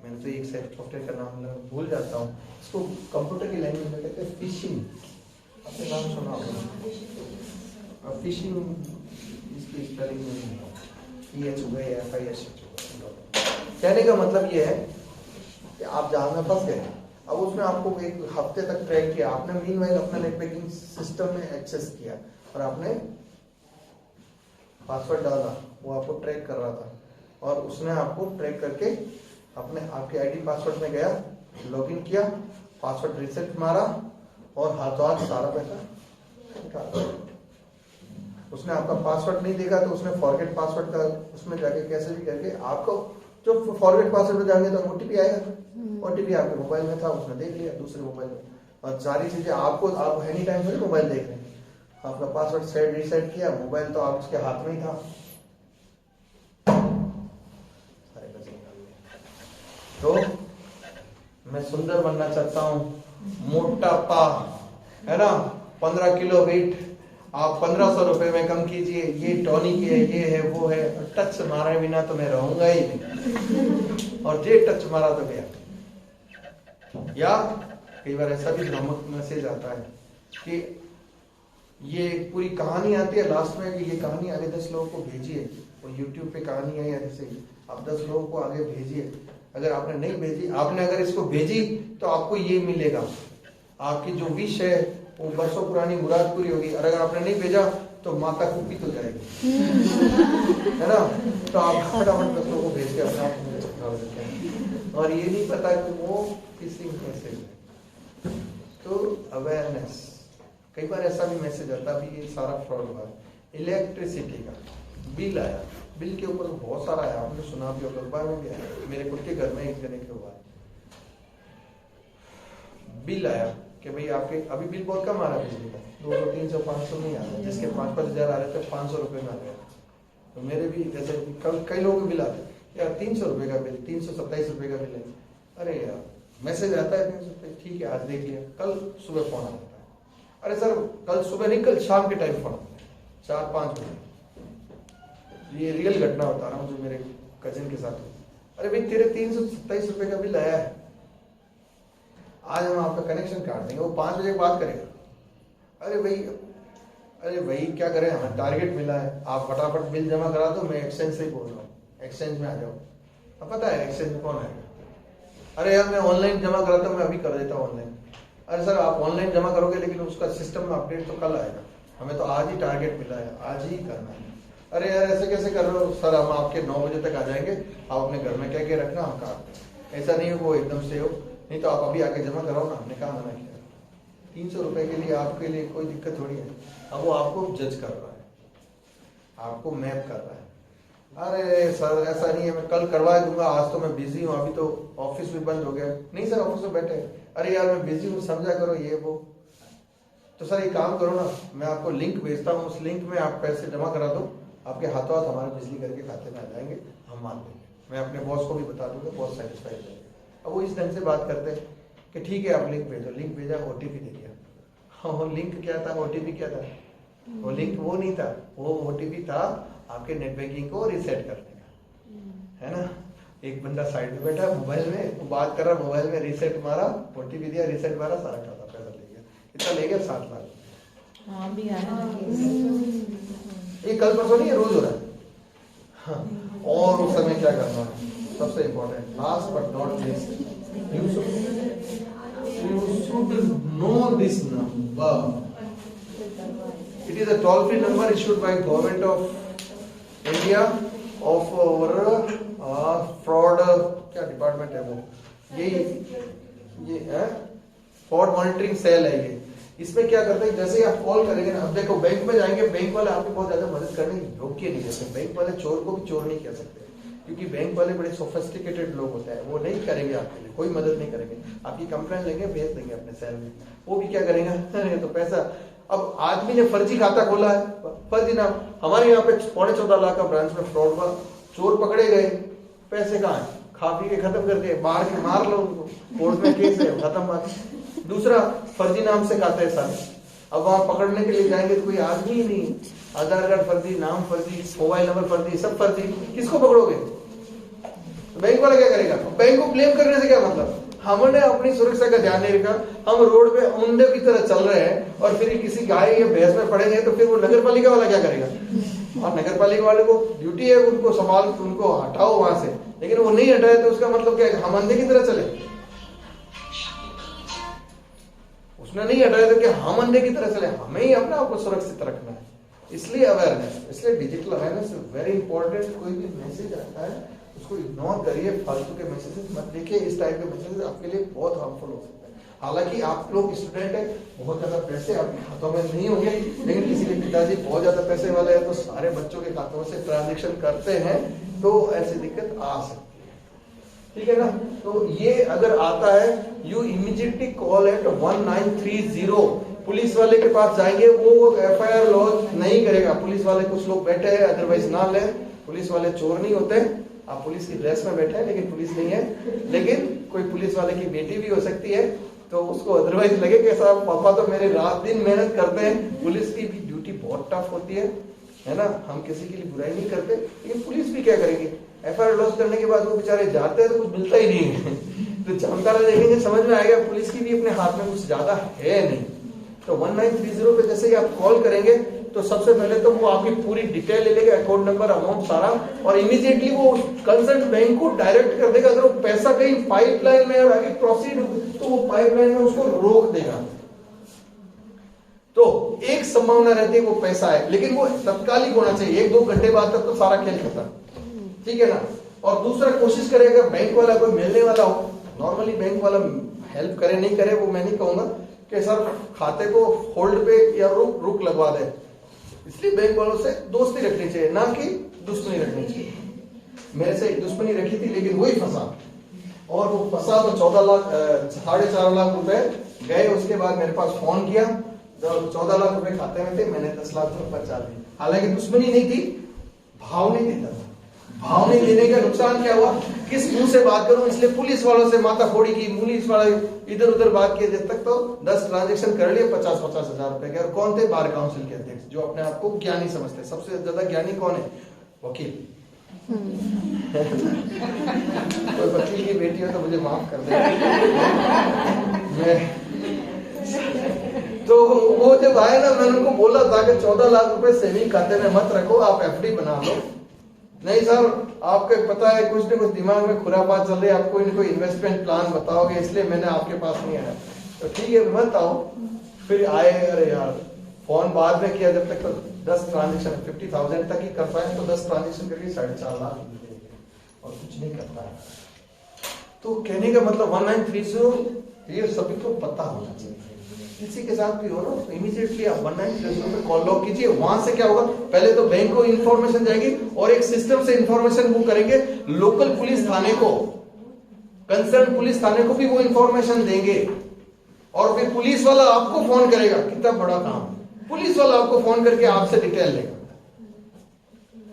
मैंने तो एक सॉफ्टवेयर का नाम भूल जाता हूँ, इसको कंप्यूटर की लैंग्वेज में कहते हैं फिशिंग, आपने नाम सुना होगा। फिशिंग इसकी स्पेलिंग नहीं है, PH हो गए या FISH हो गए। कहने का मतलब ये है कि आप जहां में फंस गए, अब उसमें आपको एक हफ्ते तक ट्रैक किया, आपने मीनवाइल अपना नेट बैंकिंग सिस्टम में एक्सेस किया, और आपने पासवर्ड डाला, वो आपको ट्रैक कर रहा था, और उसने आपको ट्रैक करके अपने आपके आईडी पासवर्ड में गया, लॉगिन किया, पासवर्ड रिसेट मारा, और हाथों हाथ सारा पैसा निकाल। उसने आपका पासवर्ड नहीं देखा तो उसने फॉरगेट पासवर्ड का उसमें जाके कैसे भी करके आपको, जो फॉरगेट पासवर्ड में जाएंगे तो ओटीपी आएगा, ओटीपी आपके मोबाइल में था, उसने देख लिया दूसरे मोबाइल में, और सारी चीजें आपको, आप एनी टाइम थोड़ी मोबाइल देख रहे हैं, आपका पासवर्ड सेट रीसेट किया, मोबाइल तो आप उसके हाथ में ही था, सारे पैसे निकाल लिए। तो मैं सुंदर बनना चाहता हूँ, मोटापा, है ना, 15 किलो वेट आप 1500 रुपए में कम कीजिए, ये टॉनिक है, ये है, वो है, टच मारे बिना तो मैं रहूंगा ही नहीं, और जे टच मारा तो गया। या कई बार ऐसा भी भ्रामक मैसेज आता है कि ये पूरी कहानी आती है लास्ट में, कि ये कहानी आगे 10 लोगों को भेजिए, और YouTube पे कहानी है, जैसे आप 10 लोगों को आगे भेजिए। अगर आपने नहीं भेजी, आपने अगर इसको भेजी तो आपको ये मिलेगा, आपकी जो विश है वो बरसों पुरानी मुराद पूरी होगी, और अगर आपने नहीं भेजा तो माता कुपित हो जाएगी, है ना। तो आप फटाफट 10 लोगों को भेज के अपने आप को, और ये नहीं पता कि वो किसी कैसे। तो अवेयरनेस, कई बार ऐसा भी मैसेज आता है अभी ये सारा फ्रॉड हुआ है। इलेक्ट्रिसिटी का बिल आया, बिल के ऊपर बहुत सारा आया, आपने सुना भी होगा, अखबार में भी आया, मेरे खुद के घर में एक जने के हुआ है। बिल आया कि भाई आपके अभी बिल बहुत कम आ रहा है बिजली का, 200 300 500 नहीं आ रहा, जिसके 5-5 हजार आ रहे थे 500 रुपए में आ गया। तो मेरे भी जैसे कई लोगों के बिल आते यार 300 रुपए का बिल, 327 रुपए का बिल है। अरे यार मैसेज आता है 300 रुपए, ठीक है आज देख लिया, कल सुबह फोन आता है, अरे सर कल सुबह नहीं कल शाम के टाइम फोन आता है 4-5 बजे। ये रियल घटना बता रहा हूँ जो मेरे कजिन के साथ हुई। अरे भाई तेरे 327 रुपए का बिल आया है, आज हम आपका कनेक्शन काट देंगे, वो 5 बजे बात करेगा। अरे भाई क्या करें, हमें टारगेट मिला है, आप फटाफट बिल जमा करा दो, मैं एक्सचेंज से ही बोल रहा हूँ, एक्सचेंज में आ जाओ। अब पता है एक्सचेंज में कौन आएगा, अरे यार मैं ऑनलाइन जमा कराता हूँ, मैं अभी कर देता हूँ ऑनलाइन। अरे सर आप ऑनलाइन जमा करोगे लेकिन उसका सिस्टम में अपडेट तो कल आएगा, हमें तो आज ही टारगेट मिला है, आज ही करना है। अरे यार ऐसे कैसे कर रहे हो सर, हम आपके 9 बजे तक आ जाएंगे, आप अपने घर में कह के रखना, हम काट दें। ऐसा नहीं हो वो एकदम से हो, नहीं तो आप अभी आके जमा कराओ ना, हमने कहा मना किया। 300 रुपए के लिए आपके लिए कोई दिक्कत थोड़ी है। अब वो आपको जज कर रहा है, आपको मैप कर रहा है, अरे सर ऐसा नहीं है, मैं कल करवा दूंगा, आज तो मैं बिजी हूँ, अभी तो ऑफिस भी बंद हो गया। नहीं सर ऑफिस में बैठे, अरे यार मैं बिजी हूँ, समझा करो ये वो। तो सर एक काम करो ना, मैं आपको लिंक भेजता हूँ, उस लिंक में आप पैसे जमा करा दो, आपके हाथों हाथ हमारे बिजली करके खाते में आ जाएंगे, हम मान लेंगे। मैं अपने बॉस को भी बता दूंगा, बहुत सेटिस्फाइड हो जाएंगे। अब वो इस ढंग से बात करते हैं कि ठीक है आप लिंक भेजो, लिंक भेजा, ओटीपी दे दिया। हाँ वो लिंक क्या था, ओटीपी क्या था, वो लिंक वो नहीं था, वो ओटीपी था आपके नेट बैंकिंग को रिसेट करने का, है ना। एक बंदा साइड में बैठा मोबाइल में, वो बात कर रहा, मोबाइल में रिसेट मारा, ओटीपी दिया, रिसेट मारा, सारा खाता पैसा ले गया। कितना ले गया, 7 लाख। हाँ भी आया ये कल परसों नहीं है, रोज हो रहा है। हाँ, और उस समय क्या करना है, सबसे important, last but not least, you should know this number. It is a toll-free number issued by Government of India of our fraud क्या डिपार्टमेंट है वो, ये है फ्रॉड मॉनिटरिंग सेल है ये। इसमें क्या करते हैं, जैसे ही आप कॉल करेंगे ना, अब देखो बैंक में जाएंगे, बैंक वाले आपकी बहुत ज्यादा मदद करने योग्य नहीं रहते, बैंक वाले चोर को भी चोर नहीं कह सकते, क्योंकि बैंक वाले बड़े सोफिस्टिकेटेड लोग होते हैं, वो नहीं करेंगे आपके लिए, कोई मदद नहीं करेंगे। आपकी कंप्लेंट लेंगे, भेज देंगे अपने सेल में, वो भी क्या करेंगे तो पैसा। अब आदमी ने फर्जी खाता खोला है, फर्जी नाम, हमारे यहाँ पे 14.25 लाख का ब्रांच में फ्रॉड हुआ, चोर पकड़े गए, पैसे कहाँ है, खा पी के खत्म कर दिए, मार लो उनको, कोर्ट में केस है, खत्म बात। दूसरा फर्जी नाम से खाते हैं सारे, अब वहां पकड़ने के लिए जाएंगे तो कोई आदमी ही नहीं, आधार कार्ड फर्जी, नाम फर्जी, मोबाइल नंबर फर्जी, सब फर्जी, किसको पकड़ोगे। तो बैंक वाला क्या करेगा, बैंक को ब्लेम करने से क्या मतलब, हमने अपनी सुरक्षा का ध्यान नहीं रखा, हम रोड पे उंडे की तरह चल रहे हैं, और फिर किसी गाय या भैंस में पड़ेंगे तो फिर वो नगर पालिका वाला क्या करेगा। और नगर पालिका वाले को ड्यूटी है उनको संभाल, उनको हटाओ वहां से, लेकिन वो नहीं हटाए तो उसका मतलब क्या है, हम अंधे की तरह चले। उसने नहीं हटाया तो क्या हम अंधे की तरह चले, हमें ही अपने आप को सुरक्षित रखना है। इसलिए अवेयरनेस, इसलिए डिजिटल अवेयरनेस वेरी इंपॉर्टेंट। कोई भी मैसेज आता है उसको इग्नोर करिए, फालतू के मैसेजेस मत देखिए, इस टाइप के मैसेजेस आपके लिए बहुत हार्मफुल हो सकते हैं। हालांकि आप लोग स्टूडेंट हैं, बहुत ज्यादा पैसे आपके खातों में नहीं होंगे, लेकिन किसी के पिताजी बहुत ज्यादा पैसे वाले हैं तो सारे बच्चों के खातों से ट्रांजेक्शन करते हैं, तो ऐसी दिक्कत आ सकती है, ठीक है ना। तो ये अगर आता है, you immediately call at 1930, police वाले के पास जाएंगे, वो FIR लॉन्च नहीं करेगा। पुलिस वाले कुछ लोग बैठे हैं, अदरवाइज ना ले, पुलिस वाले चोर नहीं होते। आप पुलिस की ड्रेस में बैठे हैं लेकिन पुलिस नहीं है, लेकिन कोई पुलिस वाले की बेटी भी हो सकती है, तो उसको अदरवाइज लगे कि साहब पापा तो मेरे रात दिन मेहनत करते हैं। पुलिस की भी ड्यूटी बहुत टफ होती है ना, हम किसी के लिए बुराई नहीं करते, लेकिन पुलिस भी क्या करेगी, FIR लॉन्च करने के बाद वो बेचारे जाते हैं तो कुछ मिलता ही नहीं है। तो जानकारी देखेंगे समझ में आएगा पुलिस की भी अपने हाथ में कुछ ज्यादा है नहीं। तो 1930 पे जैसे ही आप कॉल करेंगे तो सबसे पहले तो वो आपकी पूरी डिटेल ले लेगा, अकाउंट नंबर, अमाउंट सारा, और इमीडिएटली वो कंसर्न बैंक को डायरेक्ट कर देगा। अगर वो पैसा कहीं पाइपलाइन में आगे प्रोसीड तो वो पाइपलाइन में उसको रोक देगा। तो एक संभावना रहती है वो पैसा है, लेकिन वो तत्कालिक होना चाहिए, 1-2 घंटे बाद तक तो सारा खेल खत्म, ठीक है ना। और दूसरा कोशिश करेगा बैंक वाला कोई मिलने वाला हो, नॉर्मली बैंक वाला हेल्प करे नहीं करे वो मैं नहीं कहूंगा, कि सर खाते को होल्ड पे या रुक लगवा दे, इसलिए बैंक वालों से दोस्ती रखनी चाहिए, ना कि दुश्मनी रखनी चाहिए। मेरे से एक दुश्मनी रखी थी लेकिन वही फंसा, और वो फंसा तो 4.5 लाख रुपए गए। उसके बाद मेरे पास फोन किया, जब 14 लाख रुपए खाते में थे, मैंने 10 लाख रुपए बचा दिए। हालांकि दुश्मनी नहीं थी, भाव नहीं देता था। भाव नहीं देने का नुकसान क्या हुआ, किस मुंह से बात करूं, इसलिए पुलिस वालों से माथा फोड़ी की, पुलिस वाले इधर उधर बात किए। जब तक तो 10 ट्रांजेक्शन कर लिए 50-50 हजार रुपए के। और कौन थे, बार काउंसिल के अध्यक्ष, जो अपने आप को ज्ञानी समझते। सबसे ज्यादा ज्ञानी कौन है, वकील। कोई वकील की बेटी हो तो मुझे माफ कर दे। तो वो जब आए ना, मैंने उनको बोला था कि 14 लाख रुपए सेविंग खाते में मत रखो, आप एफडी बना लो। नहीं सर, आपको पता है कुछ न कुछ दिमाग में खुरापात चल रही है, आप कोई न कोई इन्वेस्टमेंट प्लान बताओगे, इसलिए मैंने आपके पास नहीं आया। तो ठीक है मत आओ। फिर आए, अरे यार फोन बाद में किया, जब तक तो 10 ट्रांजेक्शन 50,000 तक ही कर पाए, तो 10 ट्रांजेक्शन करके 4.5 लाख और कुछ नहीं कर पाया। तो कहने का मतलब 1930 ये सभी को पता होना चाहिए। किसी के साथ भी हो ना, तो इमीडिएटली आप 1930 पे कॉल लॉक कीजिए। वहां से क्या होगा, पहले तो बैंक को इन्फॉर्मेशन जाएगी और एक सिस्टम से इन्फॉर्मेशन वो करेंगे, लोकल पुलिस थाने को, कंसर्न पुलिस थाने को भी वो इन्फॉर्मेशन देंगे। और फिर पुलिस वाला आपको फोन करेगा, कितना बड़ा काम, पुलिस वाला आपको फोन करके आपसे डिटेल लेगा,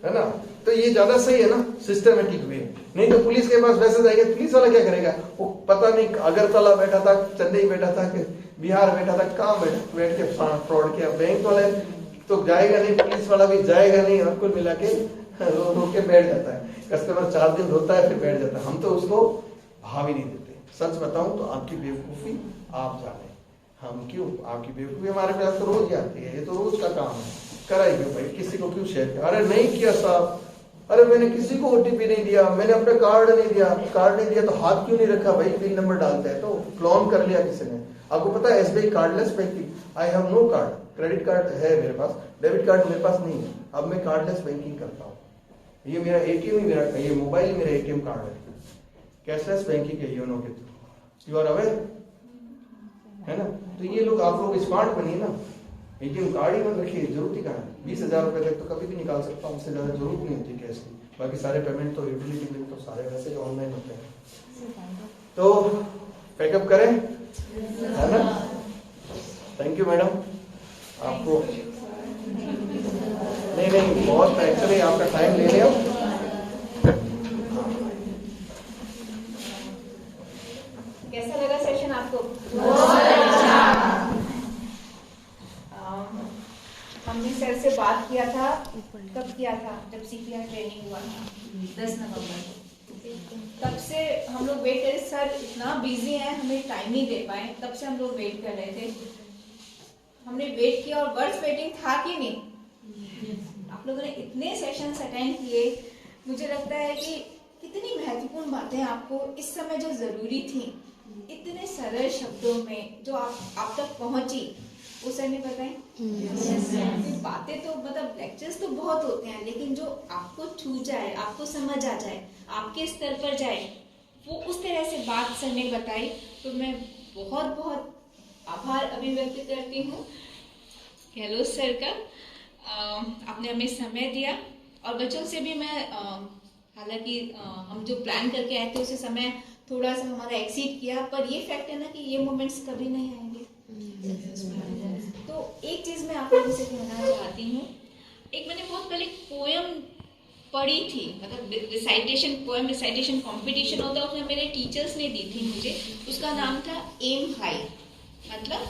है ना। तो ये ज्यादा सही है ना, सिस्टमेटिक वे। नहीं तो पुलिस के पास मैसेज आएगा, पुलिस वाला क्या करेगा, वो पता नहीं अगरतला बैठा था, चेन्नई बैठा था, कि बिहार बैठा था, कहाँ बैठ के फ्रॉड किया। बैंक वाले तो जाएगा नहीं, पुलिस वाला भी जाएगा नहीं, और कुल मिला के रो के बैठ जाता है। कस्टमर 4 दिन रोता है, फिर बैठ जाता है। हम तो उसको भाव ही नहीं देते। सच बताऊं तो आपकी बेवकूफी आप जाने, हम क्यों, आपकी बेवकूफी हमारे पास तो रोज ही आती है, ये तो रोज का काम है। कराई क्यों भाई, किसी को क्यों शेयर किया, अरे नहीं किया साहब, अरे मैंने किसी को ओटीपी नहीं दिया, मैंने अपना कार्ड नहीं दिया, तो हाथ क्यों नहीं रखा भाई, पिन नंबर डालते हैं तो क्लोन कर लिया किसी ने। आपको पता है SBI cardless banking, I have no card, credit card है मेरे पास, डेबिट कार्ड मेरे पास नहीं है, अब मैं कार्डलेस बैंकिंग करता हूँ। ये मेरा एटीएम ही, मेरा ये मोबाइल ही मेरा एटीएम कार्ड है, कैशलेस बैंकिंग है योनो के थ्रू। यू आर अवेयर, है ना। तो ये लोग, आप लोग स्मार्ट बनिए ना, एटीएम कार्ड ही मत रखिए, जरूरत ही कहाँ है। 20,000 रुपए तक तो कभी भी निकाल सकता हूँ, उससे ज्यादा जरूरत नहीं होती कैश की। बाकी सारे पेमेंट तो, यूटिलिटी बिल तो सारे वैसे ही ऑनलाइन होते हैं। तो पैकअप करें, है ना। थैंक यू मैडम, आपको नहीं बहुत एक्चुअली आपका टाइम ले लिया। कैसा लगा सेशन आपको? हमने सर से बात किया था, कब किया था, जब सीपीआर ट्रेनिंग हुआ था 10 नवंबर को। तब से हम लोग वेट कर रहे, सर इतना बिजी है, हमें टाइम नहीं दे पाए, तब से हम लोग वेट कर रहे थे। हमने वेट किया और वर्थ वेटिंग था कि नहीं। आप लोगों ने इतने सेशंस अटेंड किए, मुझे लगता है कि कितनी महत्वपूर्ण बातें आपको इस समय जो जरूरी थी, इतने सरल शब्दों में जो आप तक पहुंची, वो सर ने बताएं। बातें तो मतलब लेक्चर्स तो बहुत होते हैं, लेकिन जो आपको छू जाए, आपको समझ आ जाए, आपके स्तर पर जाए, वो उस तरह से बात सर ने बताई। तो मैं बहुत बहुत आभार अभिव्यक्त करती हूँ हेलो सर का। आपने हमें समय दिया, और बच्चों से भी मैं हालांकि हम जो प्लान करके आए थे उसे समय थोड़ा सा हमारा एक्सीड किया, पर ये फैक्ट है ना कि ये मोमेंट्स कभी नहीं आएंगे। तो एक चीज मैं आप लोगों से कहना चाहती हूँ, एक मैंने बहुत पहले पोयम पढ़ी थी, मतलब रिसाइटेशन कंपटीशन होता है, उसमें मेरे टीचर्स ने दी थी मुझे, उसका नाम था एम हाई, मतलब